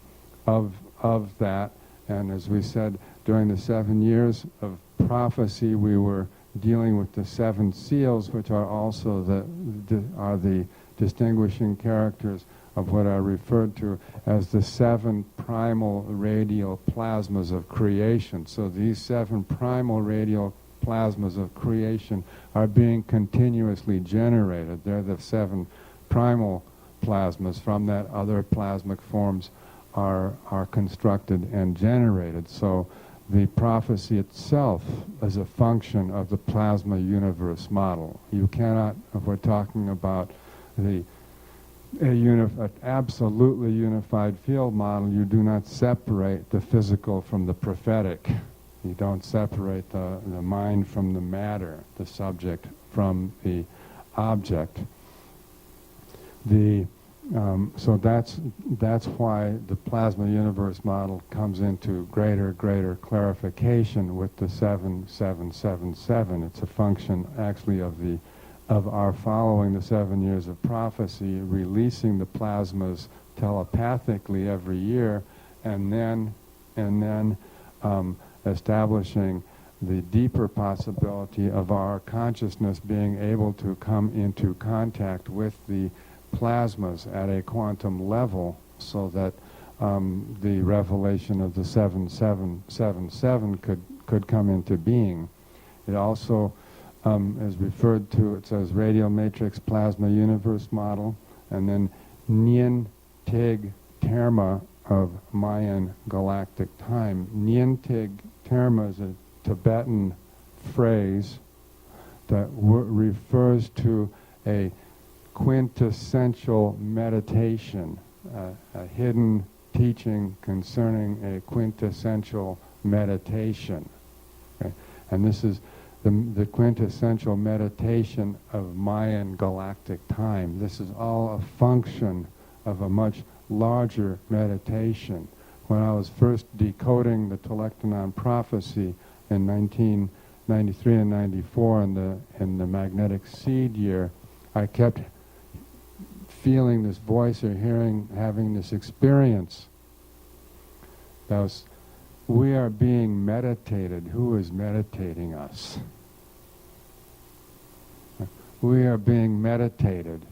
that. And as we said, during the 7 years of prophecy, we were dealing with the 7 seals, which are also the distinguishing characters of what are referred to as the 7 primal radial plasmas of creation. So these 7 primal radial plasmas of creation are being continuously generated. They're the 7 primal plasmas. From that, other plasmic forms are constructed and generated. So the prophecy itself is a function of the plasma universe model. You cannot, if we're talking about an absolutely unified field model, you do not separate the physical from the prophetic. You don't separate the mind from the matter, the subject from the object. So that's why the plasma universe model comes into greater clarification with the 7777. It's a function actually of our following the 7 years of prophecy, releasing the plasmas telepathically every year, and then establishing the deeper possibility of our consciousness being able to come into contact with the plasmas at a quantum level, so that the revelation of the 7777 could come into being. It also is referred to, it says radial matrix plasma universe model, and then Nien Tig Terma of Mayan galactic time. Nien Tig Terma is a Tibetan phrase that refers to a quintessential meditation, a hidden teaching concerning a quintessential meditation. Okay? And this is the quintessential meditation of Mayan galactic time. This is all a function of a much larger meditation. When I was first decoding the Telektonon prophecy in 1993 and 94 in the magnetic seed year, I kept feeling this voice or having this experience. We are being meditated. Who is meditating us? We are being meditated.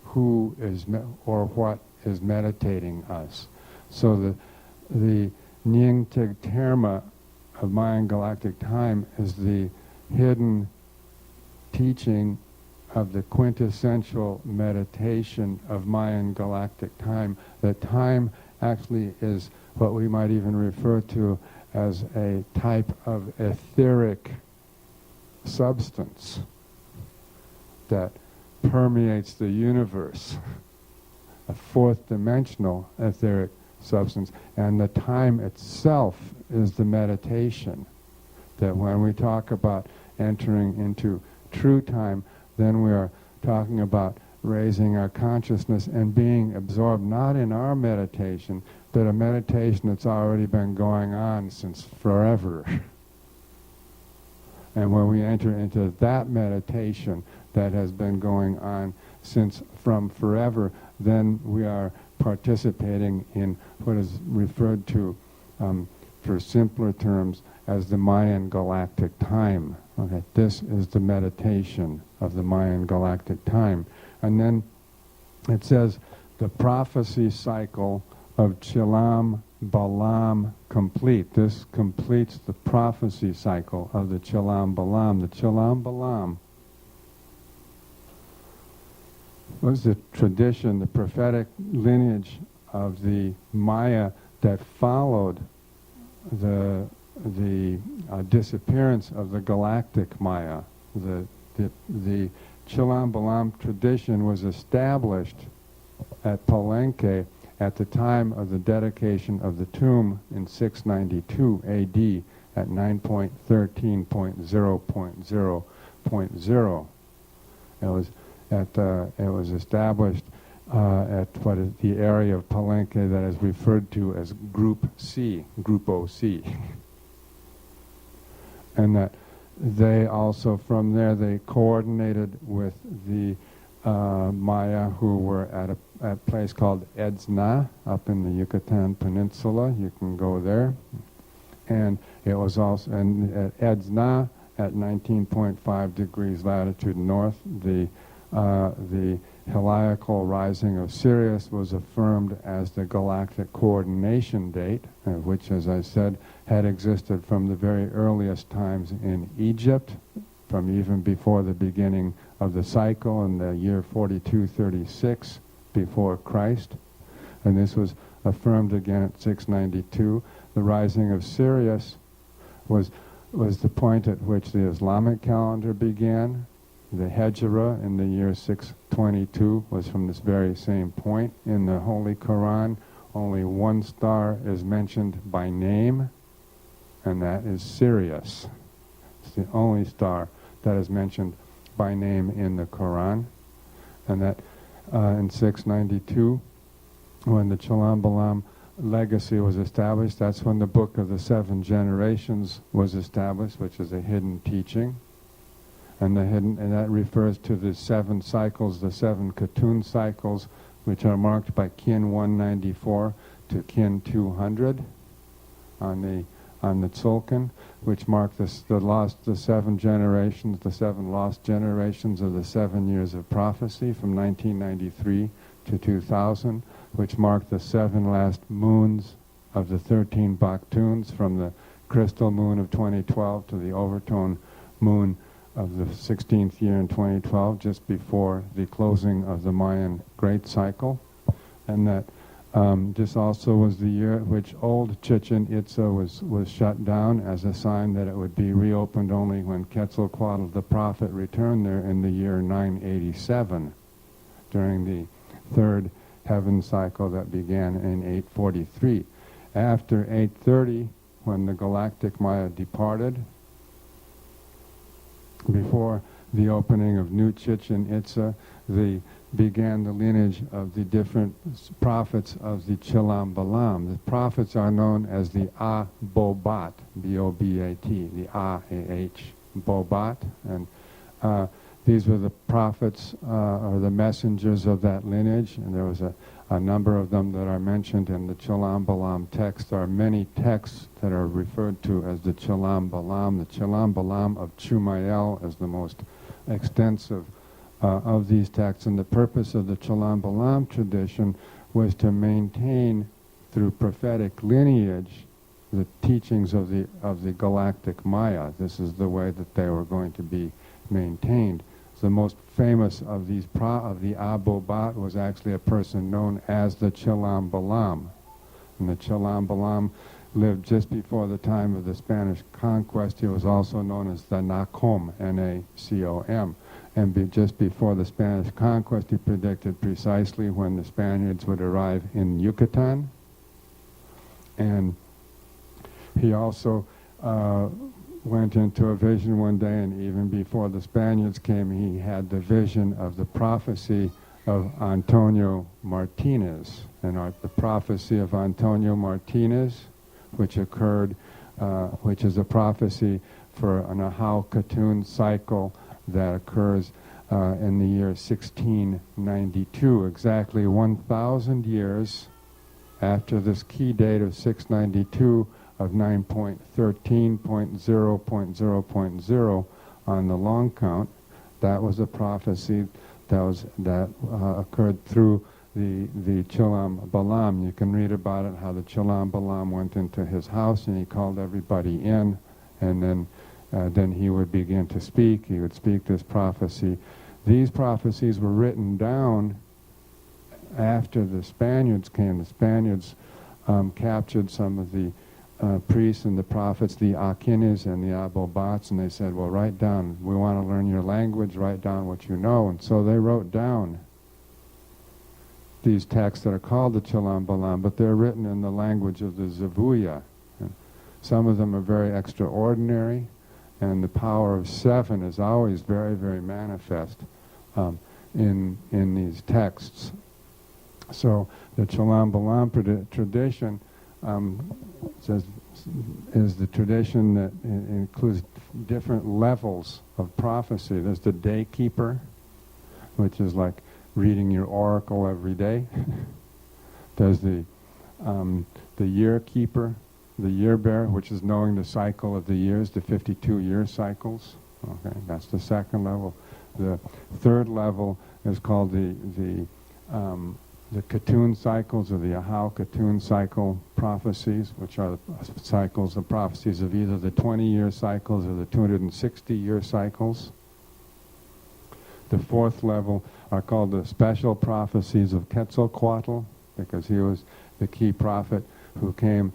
Who is or what is meditating us? So the Nying Tig Terma of Mayan galactic time is the hidden teaching of the quintessential meditation of Mayan galactic time. That time actually is what we might even refer to as a type of etheric substance that permeates the universe, a fourth dimensional etheric substance, and the time itself is the meditation. That when we talk about entering into true time, then we are talking about raising our consciousness and being absorbed not in our meditation, but a meditation that's already been going on since forever. And when we enter into that meditation that has been going on from forever, then we are participating in what is referred to, for simpler terms, as the Mayan galactic time. Okay, this is the meditation of the Mayan galactic time. And then it says the prophecy cycle of Chilam Balam complete. This completes the prophecy cycle of the Chilam Balam. The Chilam Balam was the tradition, the prophetic lineage of the Maya that followed the disappearance of the galactic Maya. The Chilam Balam tradition was established at Palenque at the time of the dedication of the tomb in 692 AD at 9.13.0.0.0. It was established at what is the area of Palenque that is referred to as Group C, Group OC. And that they also, from there, they coordinated with the Maya who were at a place called Edzna up in the Yucatan Peninsula. You can go there. And it was also at Edzna at 19.5 degrees latitude north. The heliacal rising of Sirius was affirmed as the galactic coordination date, which, as I said, had existed from the very earliest times in Egypt, from even before the beginning of the cycle in the year 4236 before Christ. And this was affirmed again at 692. The rising of Sirius was the point at which the Islamic calendar began. The Hejra in the year 622 was from this very same point. In the Holy Quran, only one star is mentioned by name, and that is Sirius. It's the only star that is mentioned by name in the Quran. And that in 692, when the Cholam Balam legacy was established, that's when the Book of the Seven Generations was established, which is a hidden teaching. And that refers to the 7 cycles, the 7 Khatoon cycles, which are marked by kin 194 to kin 200 on the Tzolk'in, which mark the 7 generations, the 7 lost generations of the 7 years of prophecy from 1993 to 2000, which mark the 7 last moons of the 13 Baktuns, from the crystal moon of 2012 to the overtone moon of the 16th year in 2012, just before the closing of the Mayan Great Cycle. And that this also was the year at which old Chichen Itza was shut down, as a sign that it would be reopened only when Quetzalcoatl the prophet returned there in the year 987, during the 3rd heaven cycle that began in 843. After 830, when the galactic Maya departed, before the opening of New Chichen Itza, began the lineage of the different prophets of the Cholam Balam. The prophets are known as the A-Bobat, B-O-B-A-T, the A-A-H, Bobat. And these were the prophets or the messengers of that lineage, and there was a number of them that are mentioned in the Cholam Balam text. There are many texts that are referred to as the Cholam Balam. The Cholam Balam of Chumayel is the most extensive of these texts, and the purpose of the Cholam Balam tradition was to maintain, through prophetic lineage, the teachings of the galactic Maya. This is the way that they were going to be maintained. The most famous of these of the Abobat was actually a person known as the Cholam Balam. And the Cholam Balam lived just before the time of the Spanish conquest. He was also known as the Nacom, N-A-C-O-M. And just before the Spanish conquest, he predicted precisely when the Spaniards would arrive in Yucatan. And he also went into a vision one day, and even before the Spaniards came, he had the vision of the prophecy of Antonio Martinez. And the prophecy of Antonio Martinez, which occurred, which is a prophecy for an Ahau Khatoon cycle that occurs in the year 1692, exactly 1,000 years after this key date of 692 of 9.13.0.0.0 on the long count. That was a prophecy that occurred through the Cholam Balam. You can read about it, how the Cholam Balam went into his house and he called everybody in, and then he would begin to speak. He would speak this prophecy. These prophecies were written down after the Spaniards came. The Spaniards captured some of the priests and the prophets, the Akinis and the Abobats, and they said, well, write down, we want to learn your language, write down what you know. And so they wrote down these texts that are called the Cholam Balam, but they're written in the language of the Zavuya. And some of them are very extraordinary, and the power of 7 is always very, very manifest in these texts. So the Cholam Balam tradition is the tradition that includes different levels of prophecy. There's the day keeper, which is like reading your oracle every day. There's the year keeper, the year bearer, which is knowing the cycle of the years, the 52 year cycles. Okay, that's the second level. The third level is called the Khatoon cycles, or the Ahau Khatoon cycle prophecies, which are the cycles, the prophecies of either the 20-year cycles or the 260-year cycles. The fourth level are called the special prophecies of Quetzalcoatl, because he was the key prophet who came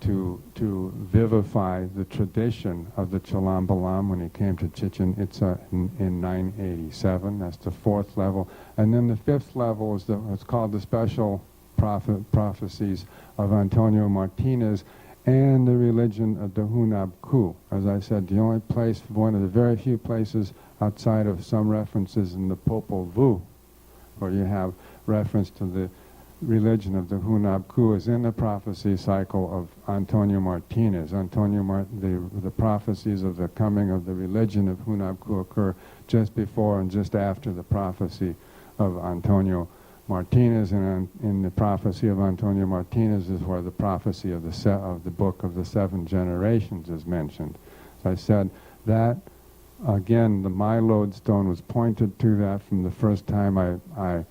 to vivify the tradition of the Cholam Balam when he came to Chichen Itza in 987. That's the fourth level. And then the fifth level is what's called the special prophecies of Antonio Martinez and the religion of the Hunab Ku. As I said, the only place, one of the very few places outside of some references in the Popol Vuh where you have reference to the religion of the Hunab Ku is in the prophecy cycle of Antonio Martinez. The prophecies of the coming of the religion of Hunab Ku occur just before and just after the prophecy of Antonio Martinez, and in the prophecy of Antonio Martinez is where the prophecy of the book of the 7 generations is mentioned. So I said that, again, the my lodestone was pointed to that from the first time I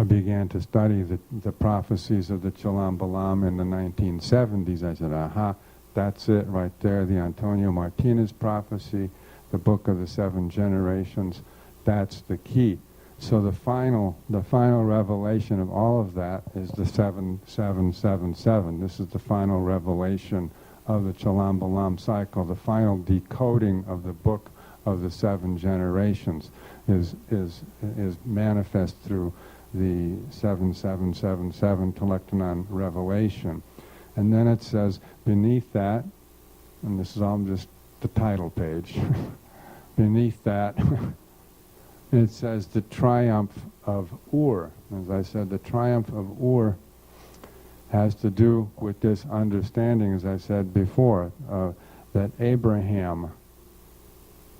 began to study the prophecies of the Cholam Balam in the 1970s. I said, aha, that's it right there, the Antonio Martinez prophecy, the book of the 7 generations, that's the key. So the final revelation of all of that is the 7777. This is the final revelation of the Cholam Balam cycle. The final decoding of the book of the 7 generations is manifest through the 7777 Telektonon revelation. And then it says beneath that, and this is all just the title page, beneath that it says the triumph of Ur. As I said, the triumph of Ur has to do with this understanding, as I said before, that Abraham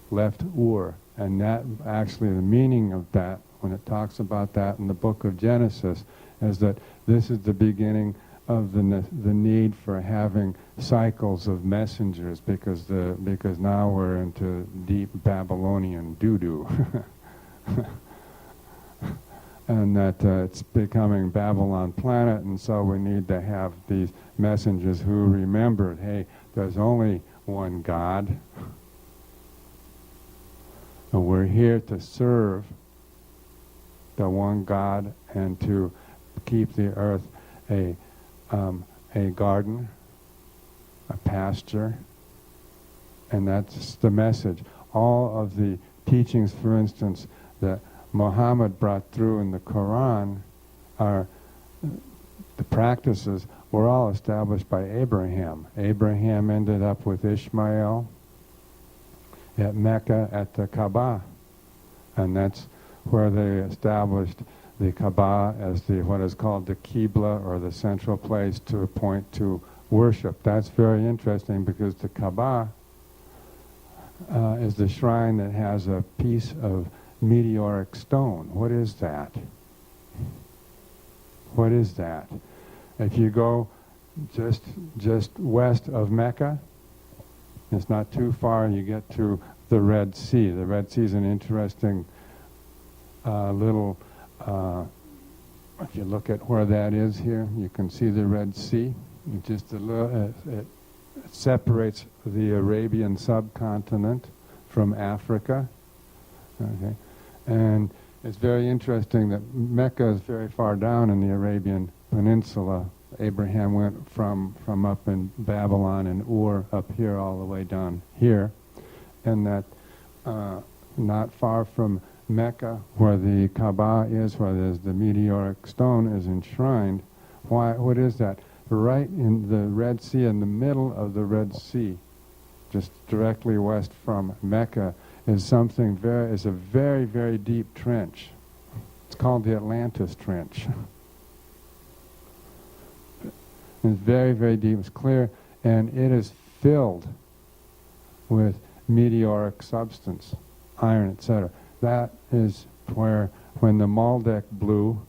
left Ur, and that actually the meaning of that, when it talks about that in the book of Genesis, is that this is the beginning of the need for having cycles of messengers, because now we're into deep Babylonian doo-doo. And that it's becoming Babylon planet, and so we need to have these messengers who remembered, hey, there's only one God, and we're here to serve the one God and to keep the earth a garden, a pasture, and that's the message. All of the teachings, for instance, that Muhammad brought through in the Quran, are the practices were all established by Abraham. Abraham ended up with Ishmael at Mecca at the Kaaba, and that's where they established the Kaaba as what is called the Qibla, or the central place to point to worship. That's very interesting, because the Kaaba is the shrine that has a piece of meteoric stone. What is that? What is that? If you go just west of Mecca, it's not too far, you get to the Red Sea. The Red Sea is an interesting little, if you look at where that is here, you can see the Red Sea. Just a little, it separates the Arabian subcontinent from Africa. Okay, and it's very interesting that Mecca is very far down in the Arabian Peninsula. Abraham went from up in Babylon and Ur up here all the way down here, and that not far from Mecca, where the Kaaba is, where there's the meteoric stone is enshrined. What is that? Right in the Red Sea, in the middle of the Red Sea, just directly west from Mecca, is a very, very deep trench. It's called the Atlantis Trench. It's very, very deep. It's clear, and it is filled with meteoric substance, iron, etc. That is where when the Maldek blew,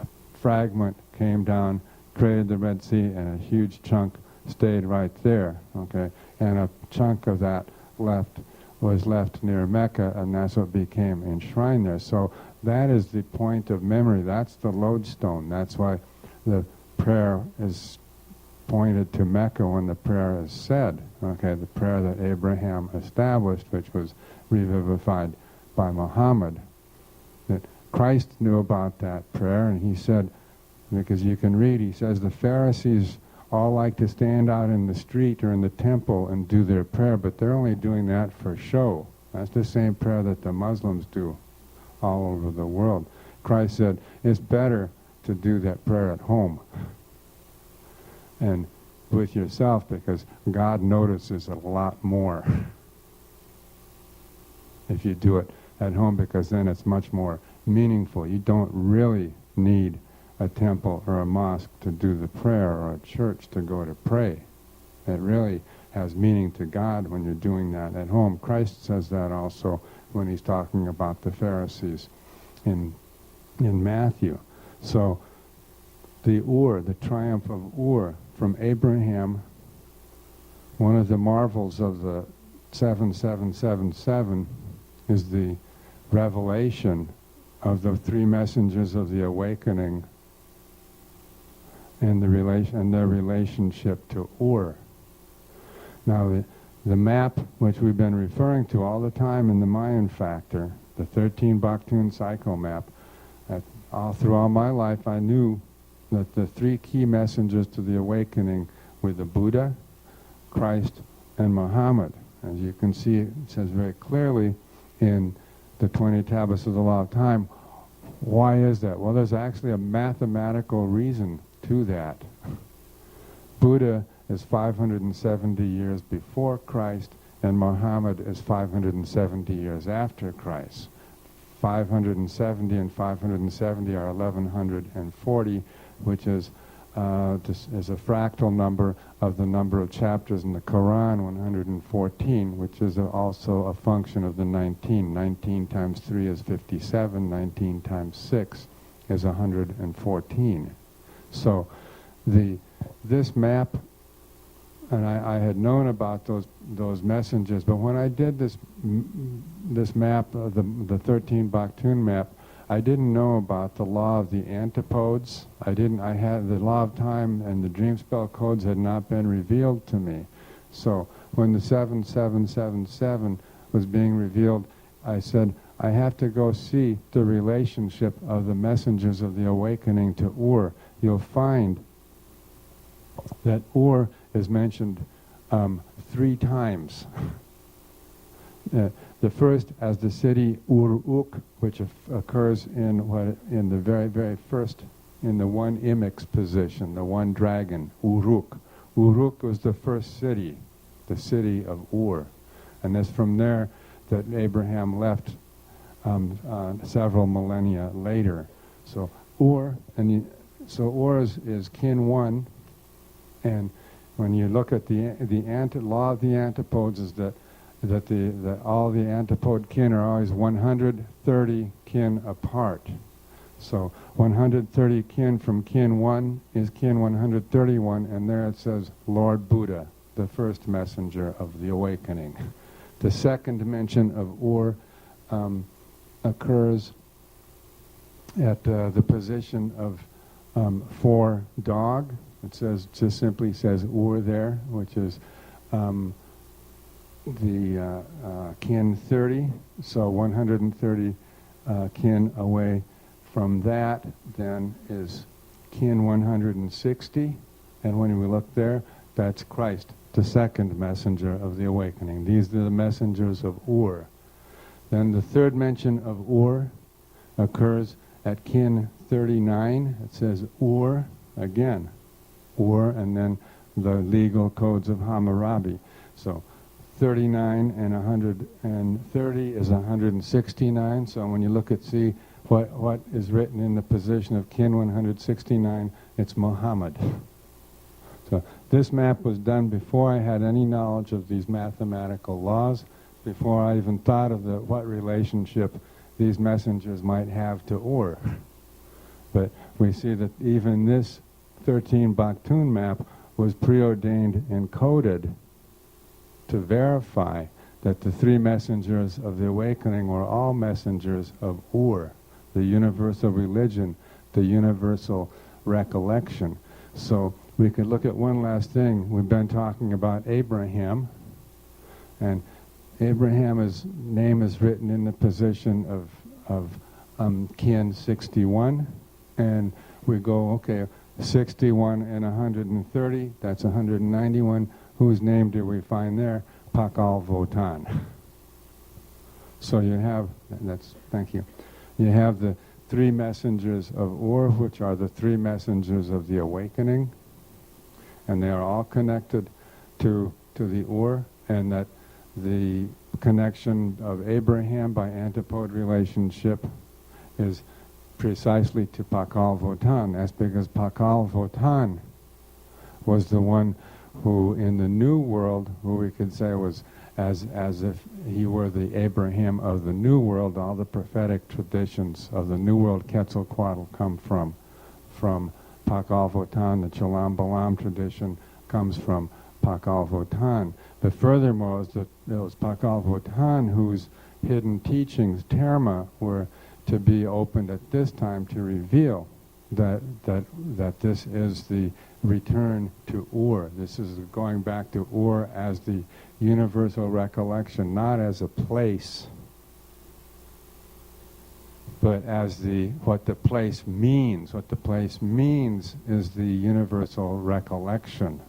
a fragment came down, created the Red Sea, and a huge chunk stayed right there, okay? And a chunk of that was left near Mecca, and that's what became enshrined there. So that is the point of memory. That's the lodestone. That's why the prayer is pointed to Mecca when the prayer is said, okay? The prayer that Abraham established, which was revivified by Muhammad. That Christ knew about that prayer, and he said, because you can read, he says, the Pharisees all like to stand out in the street or in the temple and do their prayer, but they're only doing that for show. That's the same prayer that the Muslims do all over the world. Christ said, it's better to do that prayer at home and with yourself, because God notices a lot more if you do it at home, because then it's much more meaningful. You don't really need a temple or a mosque to do the prayer, or a church to go to pray. It really has meaning to God when you're doing that at home. Christ says that also when he's talking about the Pharisees in Matthew. So the triumph of Ur from Abraham, one of the marvels of the 7777 is the revelation of the three messengers of the awakening and their relationship to Ur. Now the map which we've been referring to all the time in the Mayan factor, the 13 Baktun cycle map, all through all my life I knew that the three key messengers to the awakening were the Buddha, Christ, and Muhammad. As you can see, it says very clearly in the 20 tablets of the Law of Time. Why is that? Well, there's actually a mathematical reason to that. Buddha is 570 years before Christ, and Muhammad is 570 years after Christ. 570 and 570 are 1140, which is a fractal number of the number of chapters in the Quran, 114, which is also a function of the 19. 19 times 3 is 57, 19 times 6 is 114. So this map, and I had known about those messengers, but when I did this map, the 13 Baktun map, I didn't know about the law of the antipodes. I had the law of time and the dream spell codes had not been revealed to me. So when the 7777 was being revealed, I said, I have to go see the relationship of the messengers of the awakening to Ur. You'll find that Ur is mentioned 3 times. The first as the city Uruk, which occurs in the very, very first, in the one imix position, the one dragon, Uruk. Uruk was the first city, the city of Ur. And it's from there that Abraham left several millennia later. So Ur, Ur is kin 1, and when you look at the law of the antipodes is that all the antipode kin are always 130 kin apart. So 130 kin from kin 1 is kin 131, and there it says Lord Buddha, the first messenger of the awakening. The second mention of Ur occurs at the position of 4 dog. It just simply says Ur there, which is the kin 30, so 130 kin away from that then is kin 160, and when we look there, that's Christ, the second messenger of the awakening. These are the messengers of Ur. Then the third mention of Ur occurs at kin 39. It says Ur again, Ur, and then the legal codes of Hammurabi. So 39 and 130 is 169. So when you look at see what is written in the position of kin 169, it's Muhammad. So this map was done before I had any knowledge of these mathematical laws, before I even thought of what relationship these messengers might have to Ur. But we see that even this 13 Baktun map was preordained and coded to verify that the three messengers of the awakening were all messengers of Ur, the universal religion, the universal recollection. So we could look at one last thing. We've been talking about Abraham, and Abraham's name is written in the position of kin 61, and we go, okay, 61 and 130, that's 191. Whose name do we find there? Pakal Votan. So you have, thank you. You have the three messengers of Ur, which are the three messengers of the awakening, and they are all connected to the Ur, and that the connection of Abraham by antipode relationship is precisely to Pakal Votan. That's because Pakal Votan was the one who in the New World, who we could say was as if he were the Abraham of the New World. All the prophetic traditions of the New World Quetzalcoatl come from Pakal Votan. The Cholam Balam tradition comes from Pakal Votan. But furthermore, it was Pakal Votan whose hidden teachings, Terma, were to be opened at this time to reveal that this is the return to Ur. This is going back to Ur as the universal recollection, not as a place, but as what the place means. What the place means is the universal recollection,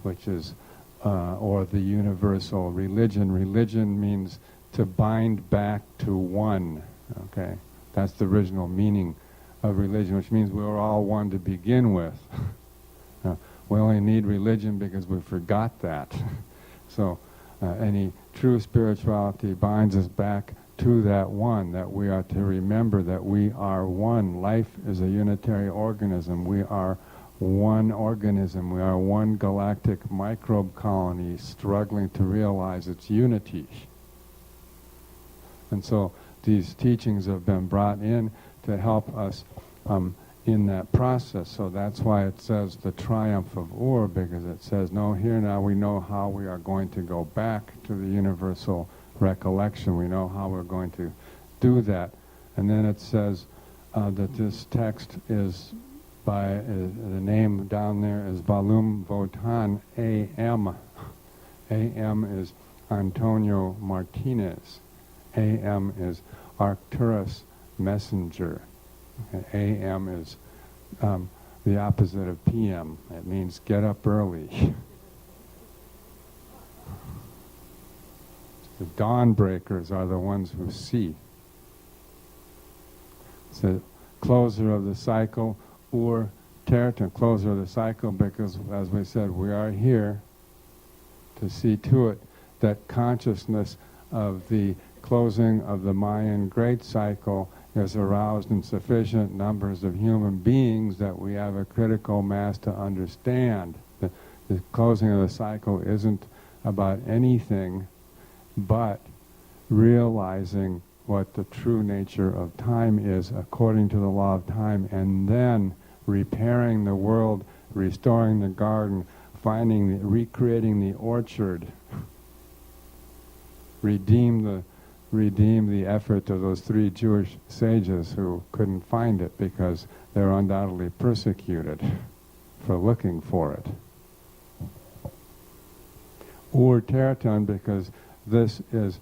which is, or the universal religion. Religion means to bind back to one. Okay, that's the original meaning of religion, which means we were all one to begin with. We only need religion because we forgot that. So any true spirituality binds us back to that one, that we are to remember that we are one. Life is a unitary organism. We are one organism. We are one galactic microbe colony struggling to realize its unity. And so these teachings have been brought in to help us in that process. So that's why it says the triumph of Ur, because it says, no, here now we know how we are going to go back to the universal recollection. We know how we're going to do that. And then it says that this text is by, the name down there is Valum Votan A.M. A.M. is Antonio Martinez. A.M. is Arcturus Messenger. A.M. is the opposite of P.M. It means get up early. The dawn breakers are the ones who see. It's the closer of the cycle, or Tertan, closer of the cycle, because, as we said, we are here to see to it that consciousness of the closing of the Mayan great cycle is aroused in sufficient numbers of human beings that we have a critical mass to understand. The closing of the cycle isn't about anything but realizing what the true nature of time is according to the law of time, and then repairing the world, restoring the garden, recreating the orchard, redeem the effort of those three Jewish sages who couldn't find it because they're undoubtedly persecuted for looking for it. Ur Tertan, because this is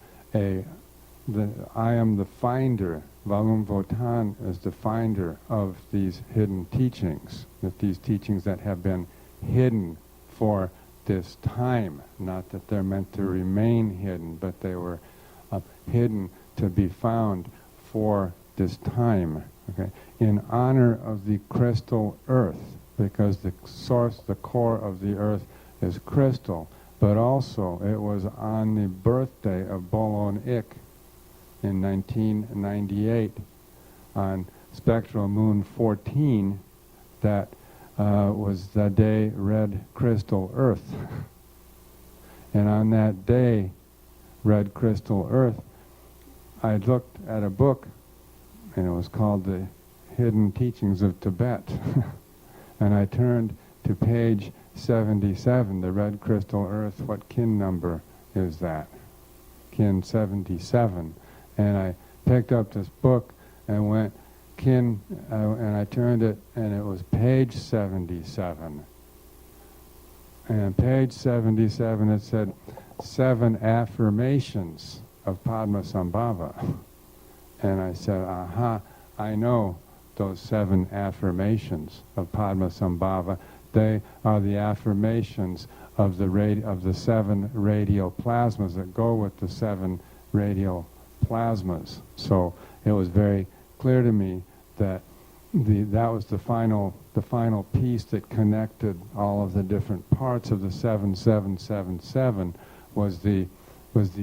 I am the finder. Valum Votan is the finder of these hidden teachings, that these teachings that have been hidden for this time, not that they're meant to remain hidden, but they were hidden to be found for this time. Okay, in honor of the crystal earth, because the source, the core of the earth is crystal, but also it was on the birthday of Bolon Ik in 1998 on spectral moon 14 that was the day red crystal earth. And on that day, red crystal earth, I looked at a book, and it was called The Hidden Teachings of Tibet. And I turned to page 77, the red crystal earth. What kin number is that? Kin 77. And I picked up this book and went, kin, and I turned it, and it was page 77. And page 77, it said, 7 affirmations of Padmasambhava. And I said, aha, I know those 7 affirmations of Padmasambhava. They are the affirmations of the 7 radial plasmas that go with the 7 radial plasmas. So it was very clear to me that that was the final piece that connected all of the different parts of the 7777 was the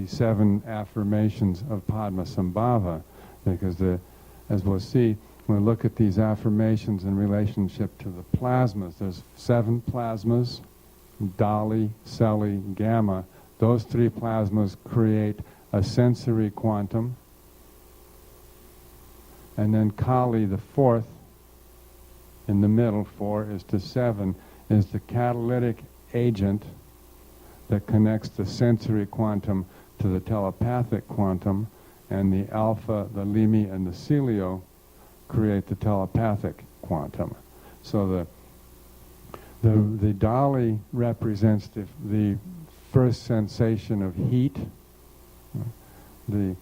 7 affirmations of Padmasambhava, because as we'll see when we look at these affirmations in relationship to the plasmas, there's 7 plasmas, Dali, Celi, Gamma. Those 3 plasmas create a sensory quantum, and then Kali, the 4th, in the middle, 4 is to 7, is the catalytic agent that connects the sensory quantum to the telepathic quantum, and the alpha, the limi, and the celio create the telepathic quantum. So the Dali represents the first sensation of heat. The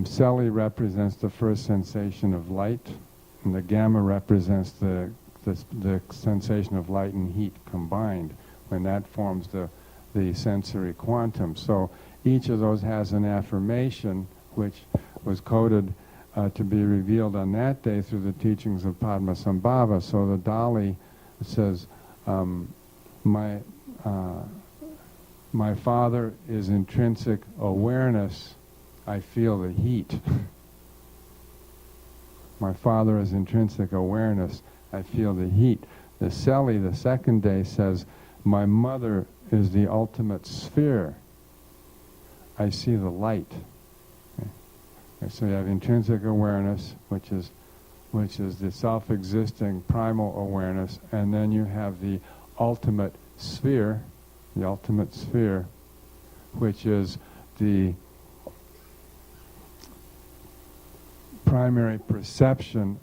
Celi represents the first sensation of light, and the Gamma represents the sensation of light and heat combined, when that forms the sensory quantum. So each of those has an affirmation which was coded to be revealed on that day through the teachings of Padmasambhava. So the Dali says, my father is intrinsic awareness, I feel the heat. My father is intrinsic awareness, I feel the heat. The Celi, the second day, says, my mother is the ultimate sphere, I see the light. Okay, so you have intrinsic awareness, which is the self-existing primal awareness, and then you have the ultimate sphere, which is the primary perception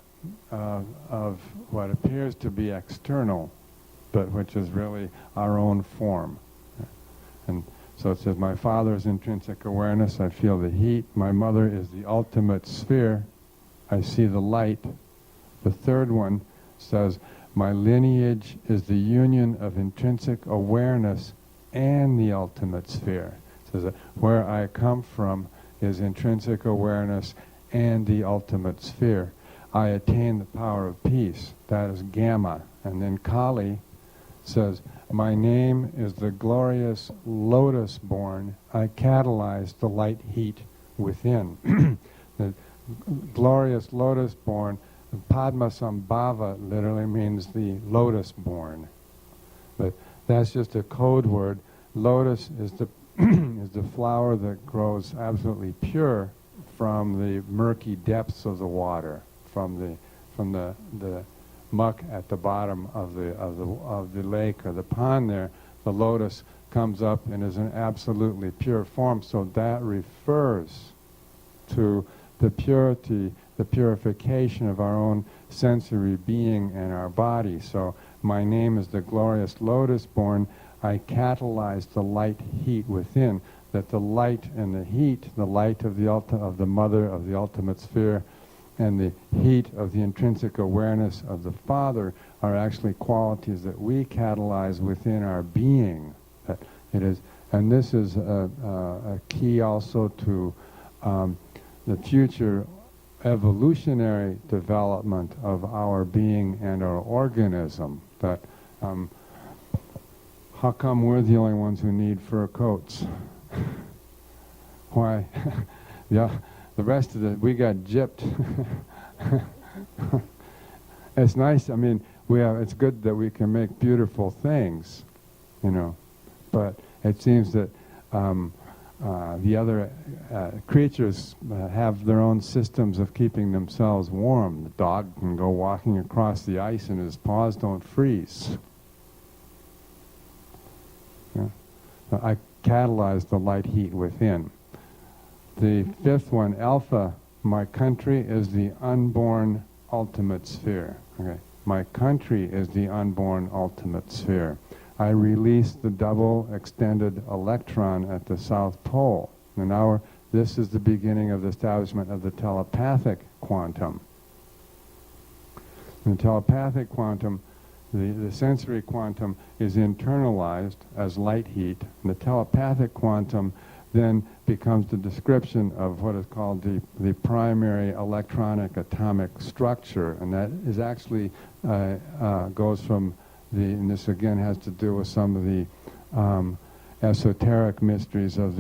of what appears to be external, but which is really our own form. And so it says, my father is intrinsic awareness, I feel the heat. My mother is the ultimate sphere, I see the light. The third one says, my lineage is the union of intrinsic awareness and the ultimate sphere. It says that where I come from is intrinsic awareness and the ultimate sphere. I attain the power of peace. That is Gamma. And then Kali says, my name is the glorious lotus-born. I catalyze the light heat within. The glorious lotus-born, Padmasambhava literally means the lotus-born. But that's just a code word. Lotus is the is the flower that grows absolutely pure from the murky depths of the water, from the muck at the bottom of the lake or the pond there. The lotus comes up and is an absolutely pure form. So that refers to the purity, the purification of our own sensory being and our body. So my name is the glorious lotus-born. I catalyze the light heat within. That the light and the heat, the light of the mother of the ultimate sphere, and the heat of the intrinsic awareness of the Father are actually qualities that we catalyze within our being. That it is, and this is a key also to the future evolutionary development of our being and our organism. That how come we're the only ones who need fur coats? Why? Yeah, the rest of we got gypped. It's nice. I mean, it's good that we can make beautiful things, but it seems that The other creatures have their own systems of keeping themselves warm. The dog can go walking across the ice and his paws don't freeze. Yeah. I catalyze the light heat within. The fifth one, alpha, my country is the unborn ultimate sphere. Okay. My country is the unborn ultimate sphere. I release the double extended electron at the South Pole. And now this is the beginning of the establishment of the telepathic quantum. In the telepathic quantum, the sensory quantum is internalized as light heat. And the telepathic quantum then becomes the description of what is called the primary electronic atomic structure. And that is actually goes from and this again has to do with some of the esoteric mysteries of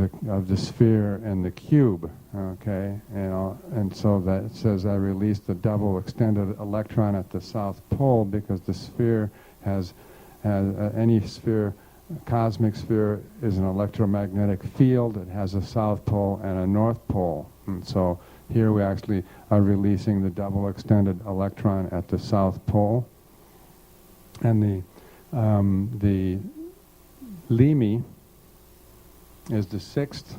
the sphere and the cube. Okay, and so that it says I release the double extended electron at the South Pole because the sphere has any sphere, cosmic sphere is an electromagnetic field. It has a South Pole and a North Pole, and so here we actually are releasing the double extended electron at the South Pole. And the Limi is the sixth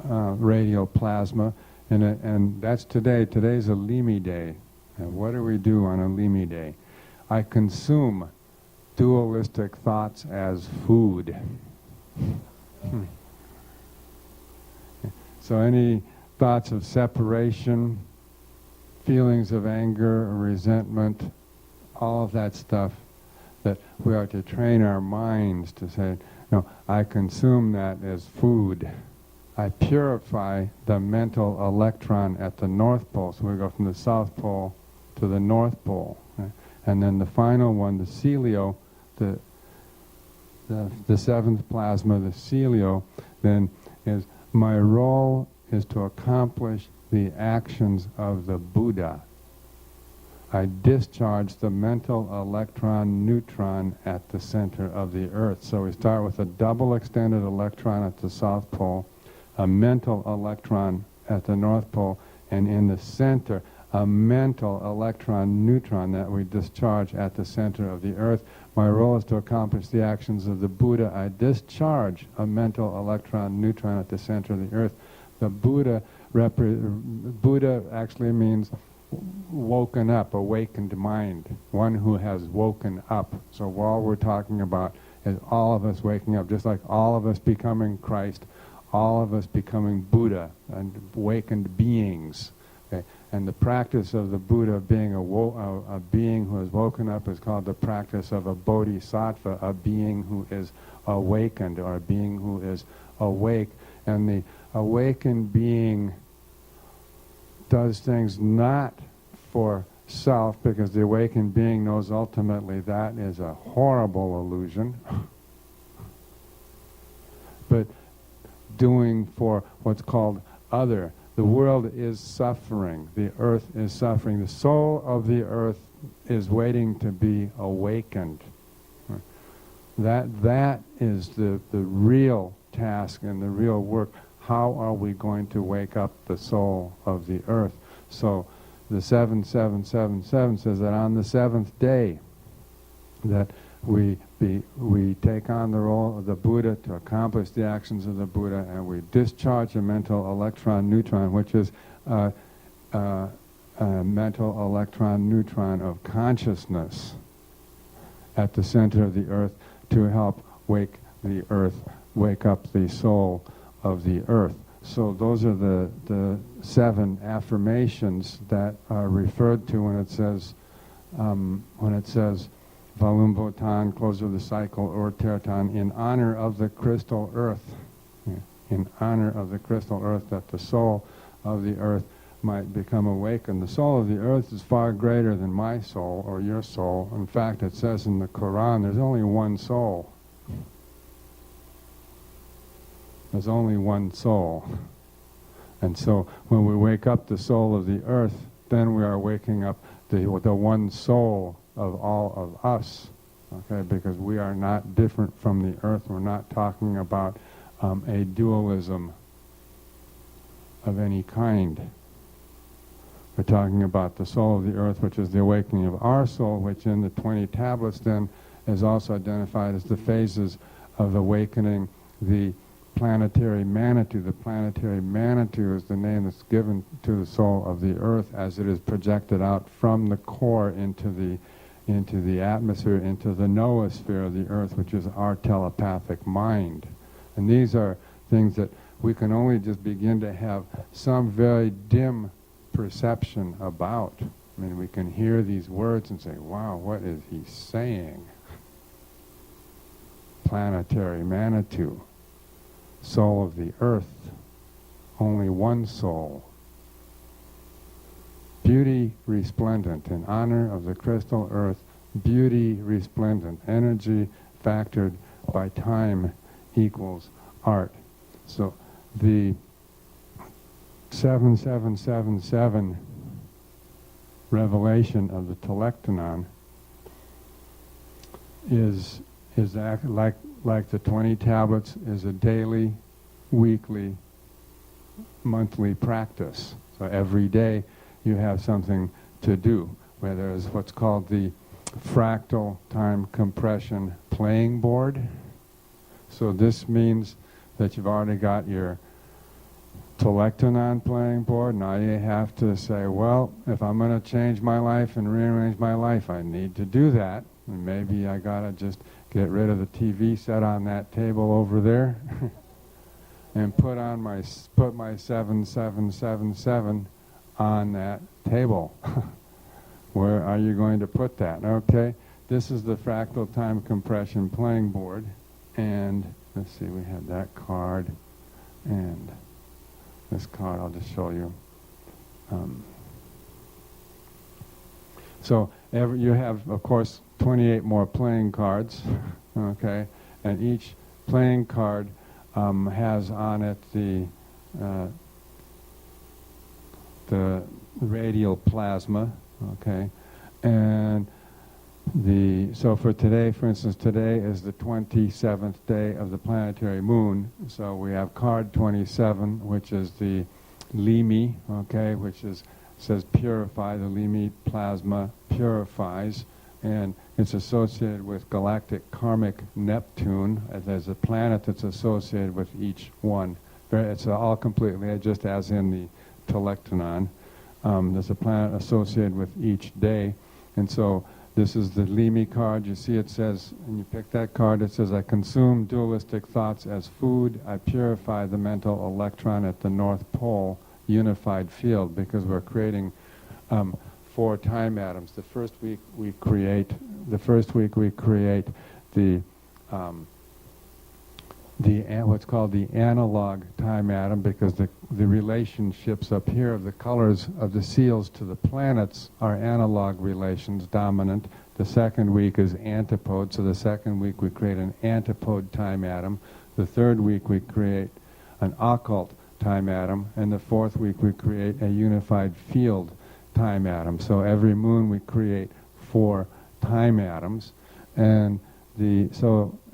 radial plasma, and that's today. Today's a Limi day. And what do we do on a Limi day? I consume dualistic thoughts as food. So any thoughts of separation, feelings of anger or resentment, all of that stuff, that we are to train our minds to say, no, I consume that as food. I purify the mental electron at the North Pole. So we go from the South Pole to the North Pole. Right? And then the final one, the celio, the seventh plasma, the celio, then is my role is to accomplish the actions of the Buddha. I discharge the mental electron-neutron at the center of the earth. So we start with a double extended electron at the South Pole, a mental electron at the North Pole, and in the center, a mental electron-neutron that we discharge at the center of the earth. My role is to accomplish the actions of the Buddha. I discharge a mental electron-neutron at the center of the earth. The Buddha actually means woken up, awakened mind, one who has woken up. So all we're talking about is all of us waking up, just like all of us becoming Christ, all of us becoming Buddha and awakened beings. Okay? And the practice of the Buddha being a being who has woken up is called the practice of a bodhisattva, a being who is awakened, or a being who is awake. And the awakened being does things not for self, because the awakened being knows ultimately that is a horrible illusion, but doing for what's called other. The world is suffering. The earth is suffering. The soul of the earth is waiting to be awakened. That is the real task and the real work. How are we going to wake up the soul of the earth? So the 7777 says that on the seventh day that we take on the role of the Buddha to accomplish the actions of the Buddha, and we discharge a mental electron-neutron, which is a mental electron-neutron of consciousness at the center of the earth to help wake up the soul of the earth. So those are the 7 affirmations that are referred to when it says Valum Votan, close of the cycle, or Tertan, in honor of the crystal earth. Yeah. In honor of the crystal earth, that the soul of the earth might become awakened. The soul of the earth is far greater than my soul or your soul. In fact, it says in the Quran, there's only one soul. There's only one soul. And so when we wake up the soul of the earth, then we are waking up the one soul of all of us. Okay, because we are not different from the earth. We're not talking about a dualism of any kind. We're talking about the soul of the earth, which is the awakening of our soul, which in the 20 tablets then is also identified as the phases of awakening the planetary Manitou. The planetary Manitou is the name that's given to the soul of the earth as it is projected out from the core into the atmosphere, into the noosphere of the earth, which is our telepathic mind. And these are things that we can only just begin to have some very dim perception about. I mean, we can hear these words and say, wow, what is he saying? Planetary Manitou, soul of the earth, only one soul. Beauty resplendent, in honor of the crystal earth, beauty resplendent, energy factored by time equals art. So the 7777 revelation of the telectonon is like the 20 tablets is a daily, weekly, monthly practice. So every day you have something to do, whether it's what's called the fractal time compression playing board. So this means that you've already got your telectonon playing board. Now you have to say, well, if I'm going to change my life and rearrange my life, I need to do that. And maybe I got to just get rid of the TV set on that table over there and put my 7777 on that table. Where are you going to put that? Okay, this is the fractal time compression playing board. And let's see, we had that card and this card. I'll just show you. So you have, of course, 28 more playing cards, okay, and each playing card has on it the radial plasma, okay, and so for today, for instance, today is the 27th day of the planetary moon. So we have card 27, which is the Limi, okay, which says purify. The Limi plasma purifies, and it's associated with galactic karmic Neptune. There's a planet that's associated with each one. It's all completely, just as in the telectonon. There's a planet associated with each day, and so this is the Limi card. You see it says, and you pick that card, it says, I consume dualistic thoughts as food. I purify the mental electron at the North Pole unified field, because we're creating 4 time atoms. The first week we create what's called the analog time atom, because the relationships up here of the colors of the seals to the planets are analog relations, dominant. The second week is antipode, so the second week we create an antipode time atom. The third week we create an occult time atom, and the fourth week we create a unified field time atom. So every moon we create 4 time atoms, and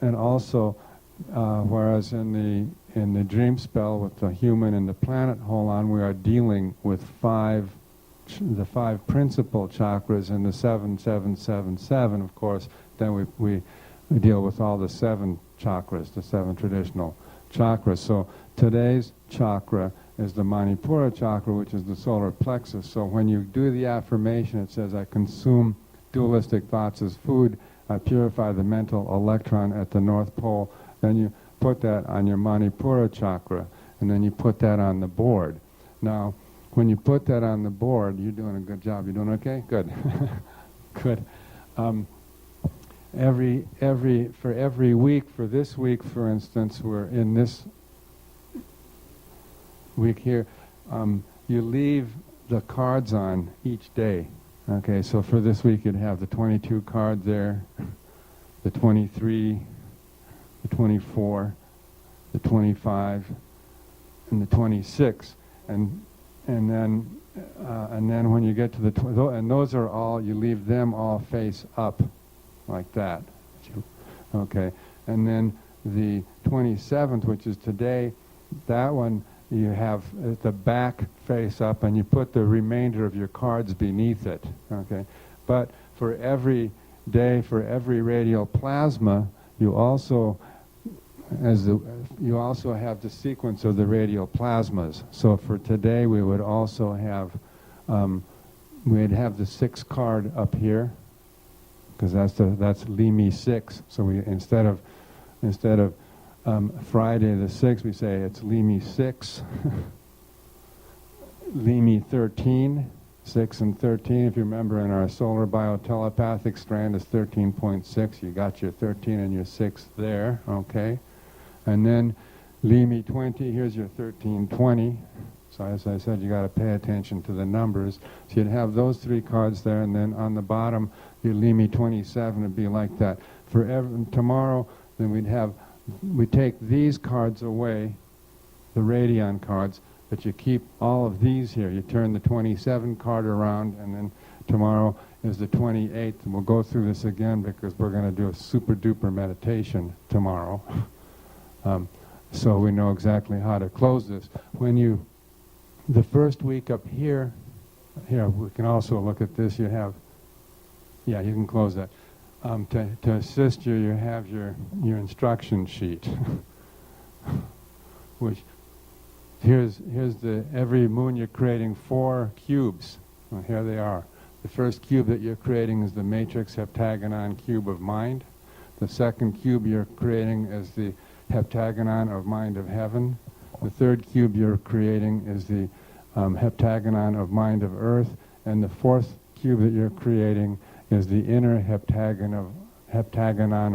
also whereas in the dream spell with the human and the planet hold on, we are dealing with the 5 principal chakras, and the 7777, of course, then we deal with all the 7 chakras, the 7 traditional chakras. So today's chakra is the Manipura chakra, which is the solar plexus. So when you do the affirmation, it says, I consume dualistic thoughts as food, I purify the mental electron at the North Pole. Then you put that on your Manipura chakra, and then you put that on the board. Now, when you put that on the board, you're doing a good job. You doing okay? Good. Good. Every week, for this week, for instance, we're in this week here, you leave the cards on each day. Okay, so for this week you'd have the 22 card there, the 23, the 24, the 25, and the 26, and then when you get to the and those are all, you leave them all face up, like that. Okay, and then the 27th, which is today, that one you have the back face up, and you put the remainder of your cards beneath it. Okay, but for every day, for every radial plasma, you also have the sequence of the radial plasmas. So for today, we would also have we'd have the 6th card up here, because that's Limi 6. So we instead of Friday the 6th, we say it's Limi 6, Limi 13, 6 and 13. If you remember, in our solar biotelepathic strand is 13.6. You got your 13 and your 6 there, okay? And then Limi 20, here's your 1320. So as I said, you got to pay attention to the numbers. So you'd have those 3 cards there, and then on the bottom, your Limi 27 would be like that. Tomorrow, then we take these cards away, the radion cards, but you keep all of these here. You turn the 27 card around, and then tomorrow is the 28th, and we'll go through this again because we're going to do a super duper meditation tomorrow. So we know exactly how to close this. The first week up here, we can also look at this. You can close that. To assist you, you have your instruction sheet, which here's every moon you're creating 4 cubes. Well, here they are. The first cube that you're creating is the matrix heptagonon cube of mind. The second cube you're creating is the heptagonon of mind of heaven. The third cube you're creating is the heptagonon of mind of earth. And the fourth cube that you're creating is the inner heptagonon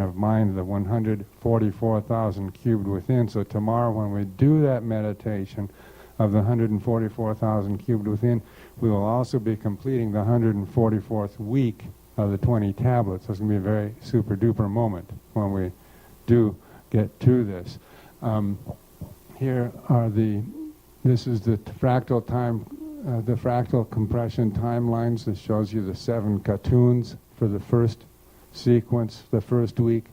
of mind, the 144,000 cubed within. So tomorrow when we do that meditation of the 144,000 cubed within, we will also be completing the 144th week of the 20 tablets. So it's going to be a very super duper moment when we do get to this. This is the fractal time, the fractal compression timelines. That shows you the 7 cartoons for the first sequence, the first week,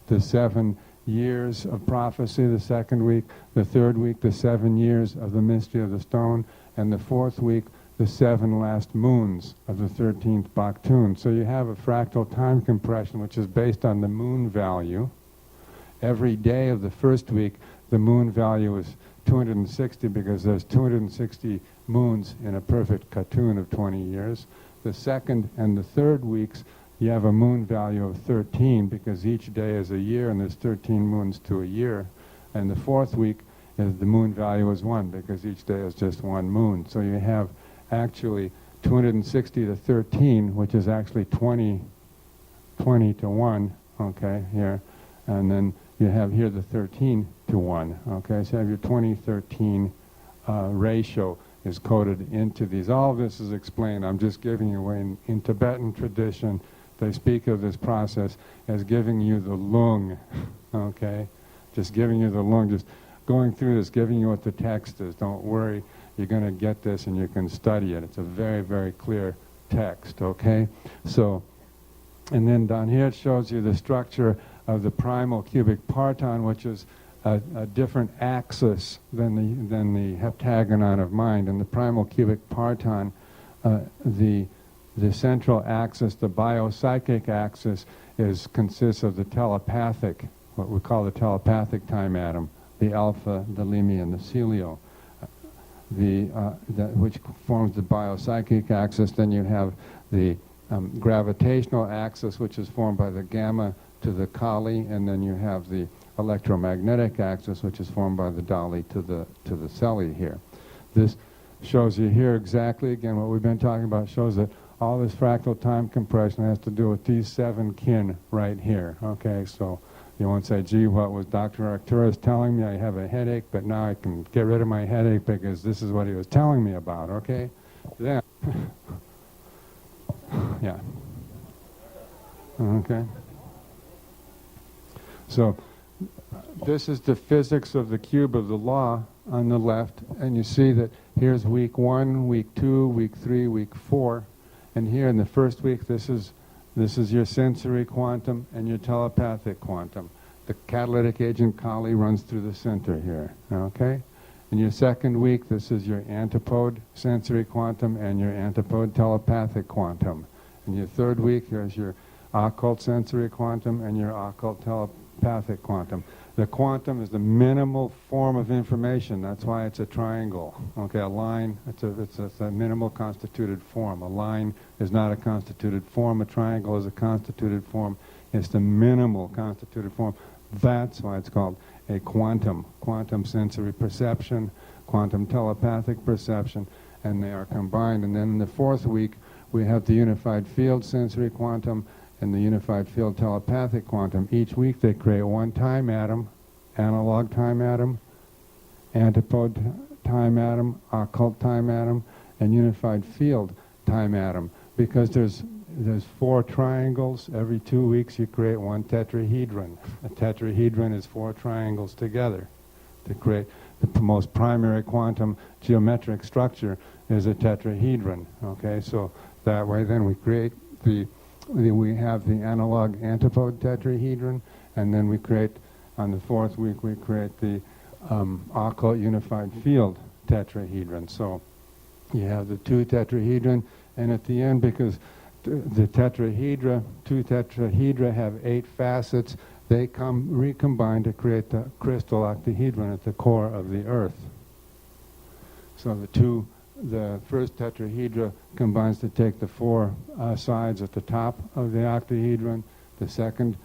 the 7 years of prophecy, the second week, the third week, the 7 years of the mystery of the stone, and the fourth week, the 7 last moons of the 13th Baktun. So you have a fractal time compression which is based on the moon value. Every day of the first week, the moon value is 260 because there's 260 moons in a perfect cartoon of 20 years. The second and the third weeks, you have a moon value of 13 because each day is a year and there's 13 moons to a year. And the fourth week, the moon value is 1 because each day is just 1 moon. So you have actually 260 to 13, which is actually 20 to 1, okay, here. And then you have here the 13 to 1, okay? So you have your 20-13 ratio is coded into these. All of this is explained. I'm just giving you away. In Tibetan tradition, they speak of this process as giving you the lung, okay? Just giving you the lung, just going through this, giving you what the text is. Don't worry, you're going to get this and you can study it. It's a very, very clear text, okay? So, and then down here it shows you the structure of the primal cubic parton, which is a different axis than the heptagonon of mind. In the primal cubic parton, the central axis, the biopsychic axis, consists of the telepathic, what we call the telepathic time atom, the alpha, the limi, and the celio, which forms the biopsychic axis. Then you have the gravitational axis, which is formed by the gamma to the Kali, and then you have the electromagnetic axis, which is formed by the Dali to the Celi here. This shows you here exactly, again, what we've been talking about, shows that all this fractal time compression has to do with these 7 kin right here, okay? So you won't say, gee, what was Dr. Arcturus telling me? I have a headache, but now I can get rid of my headache because this is what he was telling me about, okay? Then, yeah. Okay. So this is the physics of the cube of the law on the left, and you see that here's week 1, week 2, week 3, week 4, and here in the first week this is your sensory quantum and your telepathic quantum. The catalytic agent Kali runs through the center here, okay? In your second week, this is your antipode sensory quantum and your antipode telepathic quantum. In your third week, here's your occult sensory quantum and your occult telepathic quantum. The quantum is the minimal form of information. That's why it's a triangle. Okay, a line, it's a minimal constituted form. A line is not a constituted form. A triangle is a constituted form. It's the minimal constituted form. That's why it's called a quantum. Quantum sensory perception, quantum telepathic perception, and they are combined. And then in the fourth week, we have the unified field sensory quantum and the unified field telepathic quantum. Each week they create one time atom, analog time atom, antipode time atom, occult time atom, and unified field time atom. Because there's 4 triangles. Every 2 weeks you create one tetrahedron. A tetrahedron is 4 triangles together to create the most primary quantum geometric structure is a tetrahedron. Okay, so that way then we create we have the analog antipode tetrahedron, and then we create, on the 4th week, we create the occult unified field tetrahedron. So you have the 2 tetrahedron, and at the end, because the tetrahedra, 2 tetrahedra have 8 facets, they recombine to create the crystal octahedron at the core of the Earth. So the first tetrahedra combines to take the 4 sides at the top of the octahedron. The second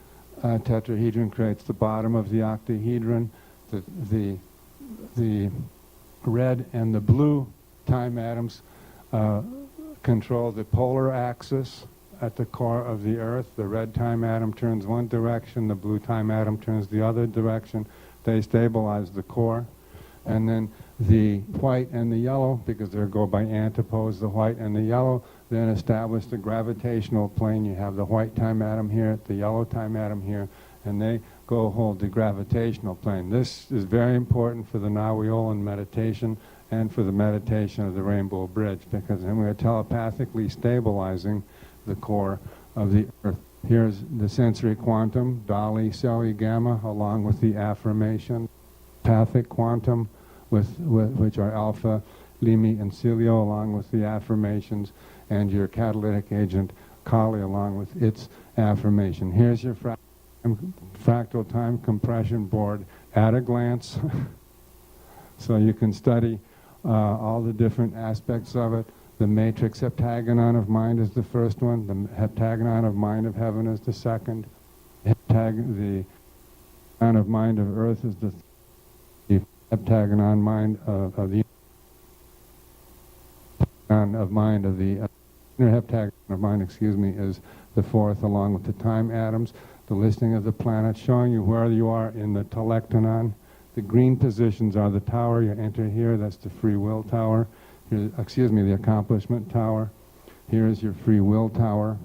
tetrahedron creates the bottom of the octahedron. The red and the blue time atoms control the polar axis at the core of the Earth. The red time atom turns one direction, the blue time atom turns the other direction. They stabilize the core. And then the white and the yellow, because they go by antipodes, the white and the yellow, then establish the gravitational plane. You have the white time atom here, the yellow time atom here, and they go hold the gravitational plane. This is very important for the Nahuyolan meditation and for the meditation of the Rainbow Bridge, because then we are telepathically stabilizing the core of the Earth. Here's the sensory quantum, Dali, Celi, Gamma, along with the affirmation, pathic quantum, which are Alpha, Limi, and Celio, along with the affirmations, and your catalytic agent, Kali, along with its affirmation. Here's your fractal time compression board at a glance, so you can study all the different aspects of it. The matrix heptagonon of mind is the first one. The heptagonon of mind of heaven is the second. The heptagonon of mind of earth is the heptagonon mind of the of mind of the inner heptagon of mind, is the fourth, along with the time atoms. The listing of the planets showing you where you are in the telectonon. The green positions are the tower. You enter here, that's the free will tower. The accomplishment tower. Here's your free will tower.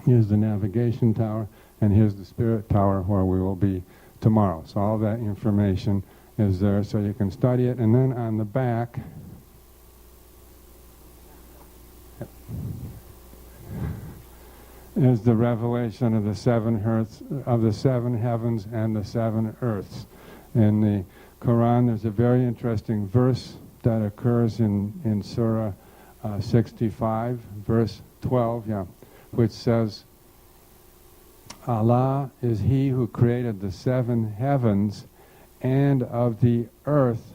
Here's the navigation tower. And here's the spirit tower where we will be tomorrow. So all that information is there so you can study it. And then on the back is the revelation of the 7 earths, of the 7 heavens and the 7 earths. In the Quran, there's a very interesting verse that occurs in Surah 65, verse 12, which says, Allah is He who created the 7 heavens, and of the earth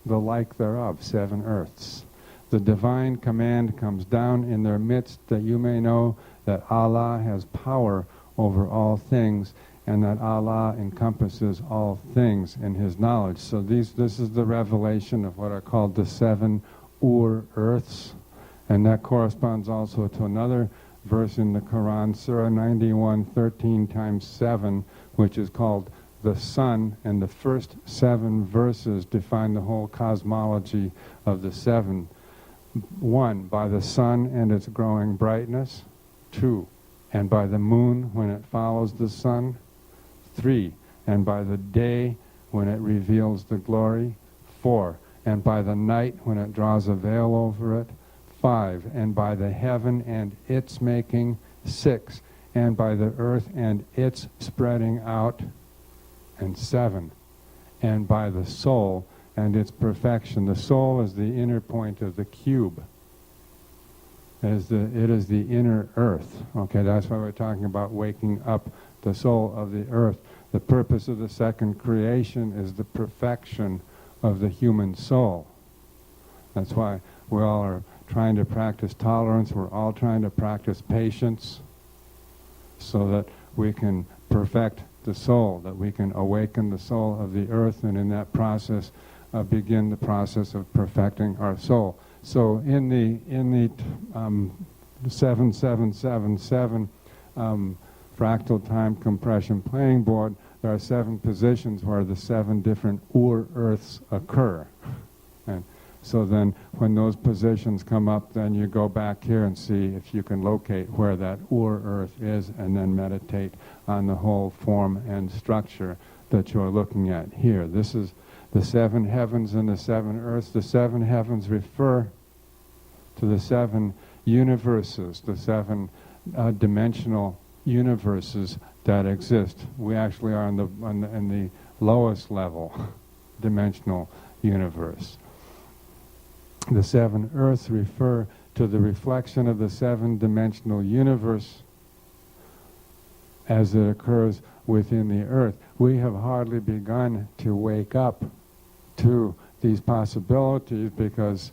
the like thereof, 7 earths. The divine command comes down in their midst, that you may know that Allah has power over all things, and that Allah encompasses all things in His knowledge. So this is the revelation of what are called the 7 earths, and that corresponds also to another verse in the Quran, Surah 91, 13 times 7, which is called the sun, and the first 7 verses define the whole cosmology of the 7. 1, by the sun and its growing brightness. 2, and by the moon when it follows the sun. 3, and by the day when it reveals the glory. 4, and by the night when it draws a veil over it. 5, and by the heaven and its making. 6, and by the earth and its spreading out. and 7, and by the soul and its perfection. The soul is the inner point of the cube. It is the inner earth. Okay, that's why we're talking about waking up the soul of the earth. The purpose of the second creation is the perfection of the human soul. That's why we all are trying to practice tolerance. We're all trying to practice patience so that we can perfect the soul, that we can awaken the soul of the earth, and in that process begin the process of perfecting our soul. So in the 7777 fractal time compression playing board, there are 7 positions where the 7 different Ur-earths occur. And so then when those positions come up, then you go back here and see if you can locate where that Ur-earth is, and then meditate on the whole form and structure that you're looking at here. This is the 7 heavens and the 7 earths. The 7 heavens refer to the 7 universes, the 7 dimensional universes that exist. We actually are in the lowest level dimensional universe. The 7 earths refer to the reflection of the 7-dimensional universe as it occurs within the earth. We have hardly begun to wake up to these possibilities because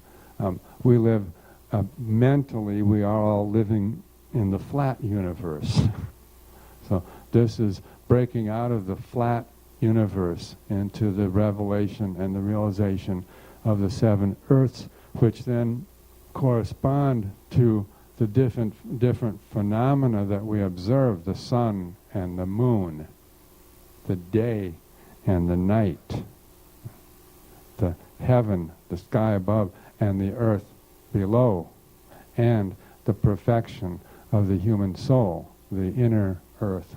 we live mentally, we are all living in the flat universe. So this is breaking out of the flat universe into the revelation and the realization of the 7 earths, which then correspond to the different phenomena that we observe: the sun and the moon, the day and the night, the heaven, the sky above, and the earth below, and the perfection of the human soul, the inner earth,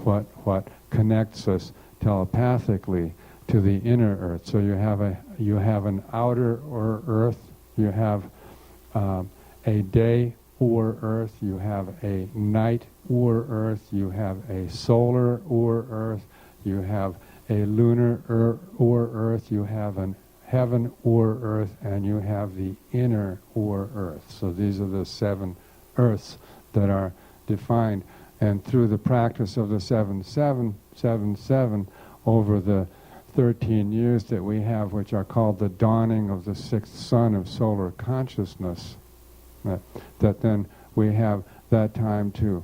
what connects us telepathically to the inner earth. So you have an outer earth, you have a day earth, you have a night earth, you have a solar earth, you have a lunar earth, you have an heaven earth, and you have the inner earth. So these are the 7 earths that are defined. And through the practice of the 7-7-7-7 over the 13 years that we have, which are called the dawning of the 6th sun of solar consciousness, that then we have that time to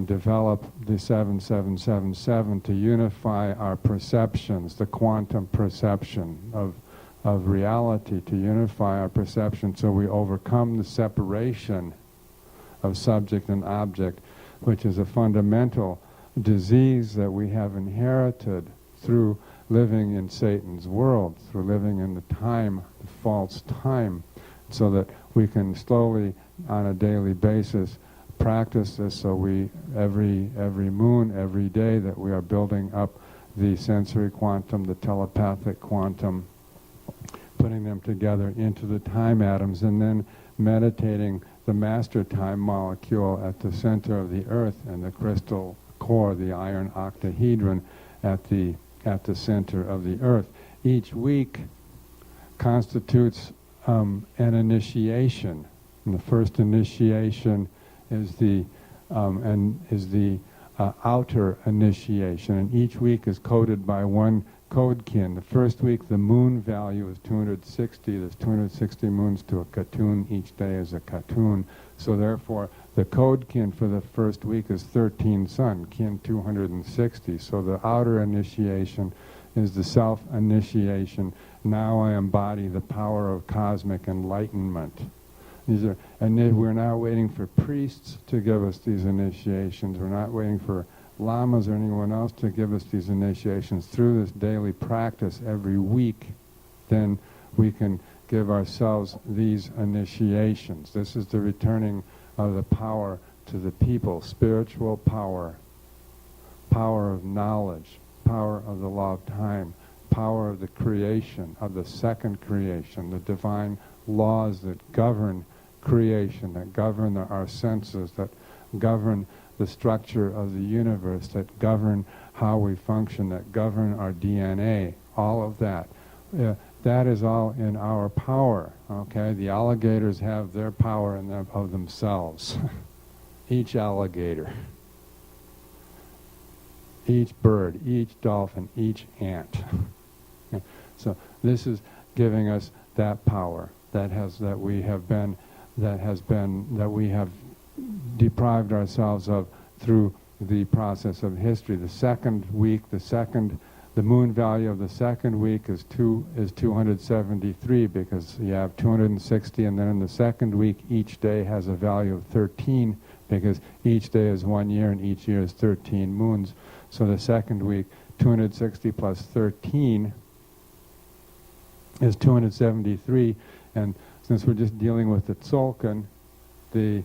develop the 7-7-7-7 to unify our perceptions, the quantum perception of reality, to unify our perception so we overcome the separation of subject and object, which is a fundamental disease that we have inherited through living in Satan's world, through living in the time, the false time, so that we can slowly, on a daily basis, practice this. So we, every moon, every day, that we are building up the sensory quantum, the telepathic quantum, putting them together into the time atoms, and then meditating the master time molecule at the center of the earth, and the crystal core, the iron octahedron, at the center of the earth. Each week constitutes an initiation, and the first initiation is the outer initiation, and each week is coded by one code kin. The first week, the moon value is 260. There's 260 moons to a Katun. Each day is a Katun. So therefore, the code kin for the first week is 13 sun, kin 260. So the outer initiation is the self-initiation. Now I embody the power of cosmic enlightenment. We're not waiting for priests to give us these initiations. We're not waiting for lamas or anyone else to give us these initiations. Through this daily practice every week, then we can give ourselves these initiations. This is the returning of the power to the people, spiritual power, power of knowledge, power of the law of time, power of the creation, of the second creation, the divine laws that govern creation, that govern our senses, that govern the structure of the universe, that govern how we function, that govern our DNA, all of that. That is all in our power, okay? The alligators have their power in of themselves. Each alligator, each bird, each dolphin, each ant. So this is giving us that power that we have deprived ourselves of through the process of history. The second week, the moon value of the second week is 273, because you have 260, and then in the second week each day has a value of 13, because each day is 1 year and each year is 13 moons. So the second week, 260 plus 13 is 273, and since we're just dealing with the Tzolk'in, the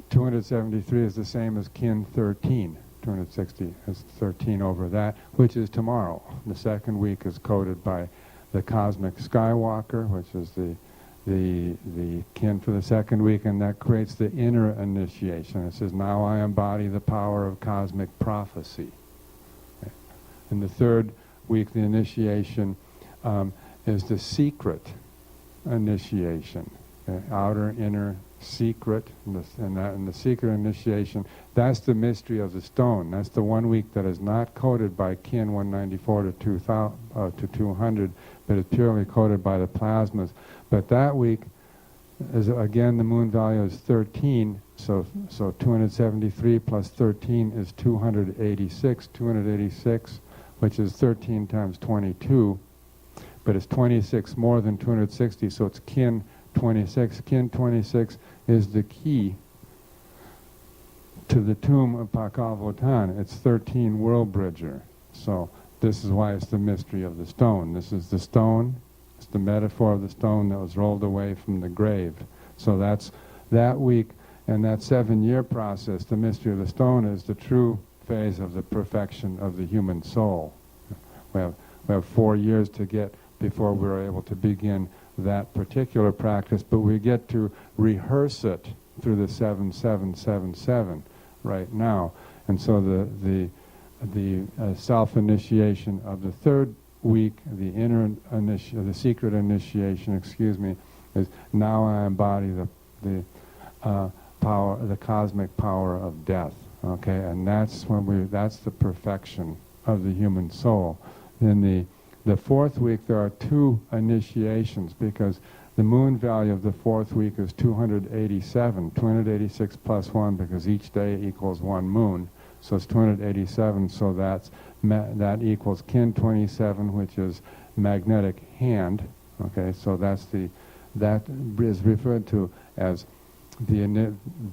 273 is the same as Kin 13. 260 is 13 over that, which is tomorrow. The second week is coded by the cosmic Skywalker, which is the kin for the second week, and that creates the inner initiation. It says, now I embody the power of cosmic prophecy. In the third week, the initiation is the secret initiation, outer, inner, secret, and the secret initiation. That's the mystery of the stone. That's the 1 week that is not coded by Kin 194 to 200, but is purely coded by the plasmas. But that week is, again, the moon value is 13, so 273 plus 13 is 286. 286, which is 13 times 22, but it's 26 more than 260, so it's Kin 26. Kin 26 is the key to the tomb of Valum Votan. It's 13 World Bridger. So this is why it's the mystery of the stone. This is the stone. It's the metaphor of the stone that was rolled away from the grave. So that's that week, and that 7-year process. The mystery of the stone is the true phase of the perfection of the human soul. We have 4 years to get before we're able to begin that particular practice, but we get to rehearse it through the 7777 right now. And so the self-initiation of the third week, the secret initiation, is now I embody the power, the cosmic power of death. Okay, and that's the perfection of the human soul. In the fourth week, there are 2 initiations, because the moon value of the fourth week is 287. 286 plus 1, because each day equals 1 moon. So it's 287, so that equals Kin 27, which is magnetic hand. Okay, so that is referred to as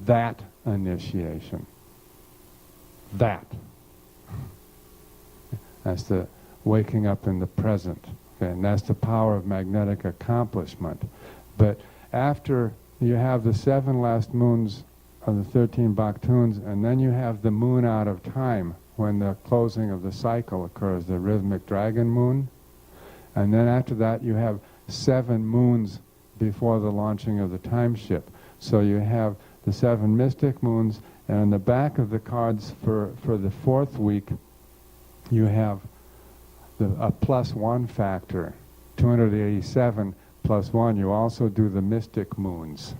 that initiation. That's the waking up in the present. Okay, and that's the power of magnetic accomplishment. But after you have the 7 last moons of the 13 Baktuns, and then you have the moon out of time, when the closing of the cycle occurs, the rhythmic dragon moon. And then after that you have 7 moons before the launching of the time ship. So you have the 7 mystic moons, and on the back of the cards for the fourth week, you have a +1 factor, 287 plus 1. You also do the mystic moons.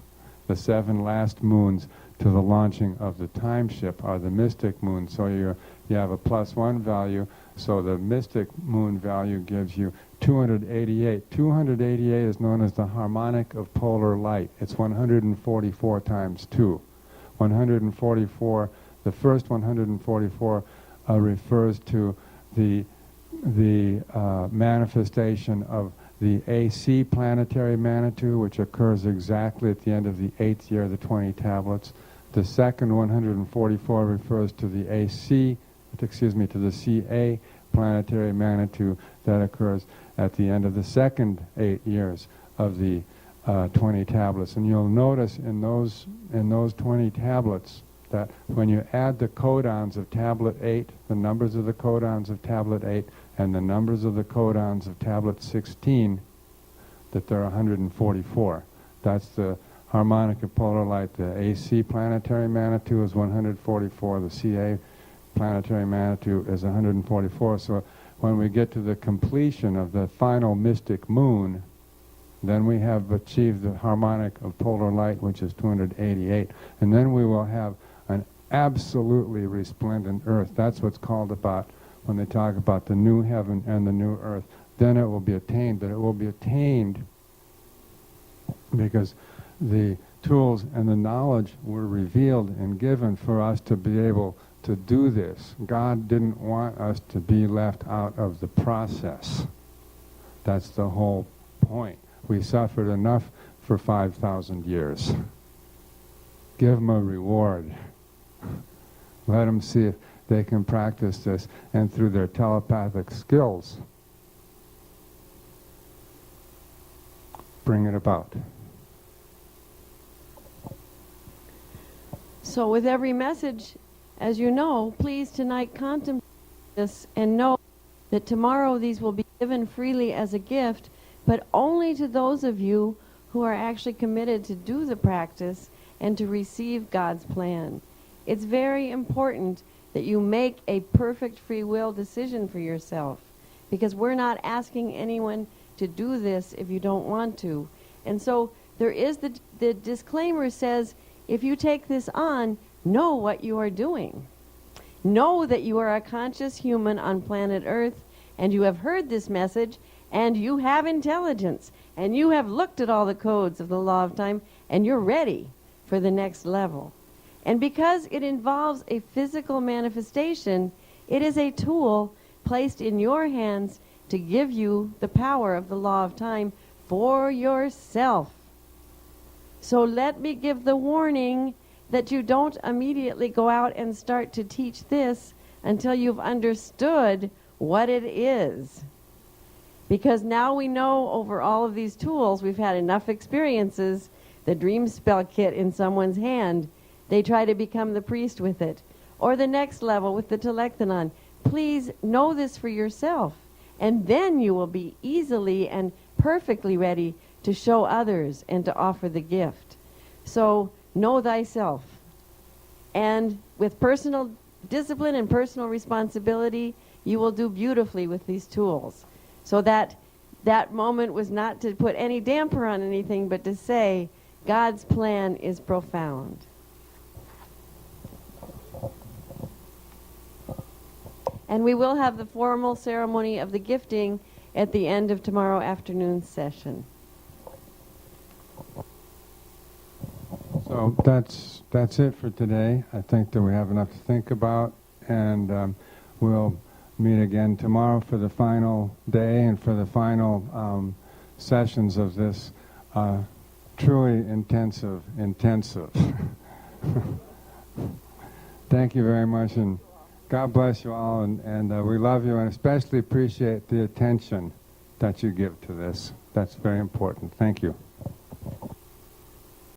The 7 last moons to the launching of the time ship are the mystic moons. So you have a +1 value, so the mystic moon value gives you 288. 288 is known as the harmonic of polar light. It's 144 times 2. 144, the first 144 refers to the manifestation of the AC planetary Manitou, which occurs exactly at the end of the 8th year of the 20 tablets. The second 144 refers to the to the CA planetary Manitou that occurs at the end of the second 8 years of the 20 tablets. And you'll notice in those 20 tablets that when you add the codons of tablet 8, the numbers of the codons of tablet 8, and the numbers of the codons of tablet 16, that there are 144. That's the harmonic of polar light. The AC planetary Manitou is 144. The CA planetary Manitou is 144. So when we get to the completion of the final mystic moon, then we have achieved the harmonic of polar light, which is 288. And then we will have an absolutely resplendent earth. That's what's called about when they talk about the new heaven and the new earth. Then it will be attained, but it will be attained because the tools and the knowledge were revealed and given for us to be able to do this. God didn't want us to be left out of the process. That's the whole point. We suffered enough for 5,000 years. Give them a reward. Let them see if they can practice this, and through their telepathic skills, bring it about. So with every message, as you know, please tonight contemplate this and know that tomorrow these will be given freely as a gift, but only to those of you who are actually committed to do the practice and to receive God's plan. It's very important that you make a perfect free will decision for yourself, because we're not asking anyone to do this if you don't want to. And so there is the disclaimer says, if you take this on, know what you are doing. Know that you are a conscious human on planet Earth, and you have heard this message, and you have intelligence, and you have looked at all the codes of the law of time, and you're ready for the next level. And because it involves a physical manifestation, it is a tool placed in your hands to give you the power of the law of time for yourself. So let me give the warning that you don't immediately go out and start to teach this until you've understood what it is. Because now we know over all of these tools, we've had enough experiences, the dream spell kit in someone's hand, they try to become the priest with it. Or the next level with the telectanon. Please know this for yourself, and then you will be easily and perfectly ready to show others and to offer the gift. So know thyself. And with personal discipline and personal responsibility, you will do beautifully with these tools. So that moment was not to put any damper on anything, but to say, God's plan is profound. And we will have the formal ceremony of the gifting at the end of tomorrow afternoon's session. So that's it for today. I think that we have enough to think about, and we'll meet again tomorrow for the final day and for the final sessions of this truly intensive. Thank you very much, and God bless you all, and we love you, and especially appreciate the attention that you give to this. That's very important. Thank you.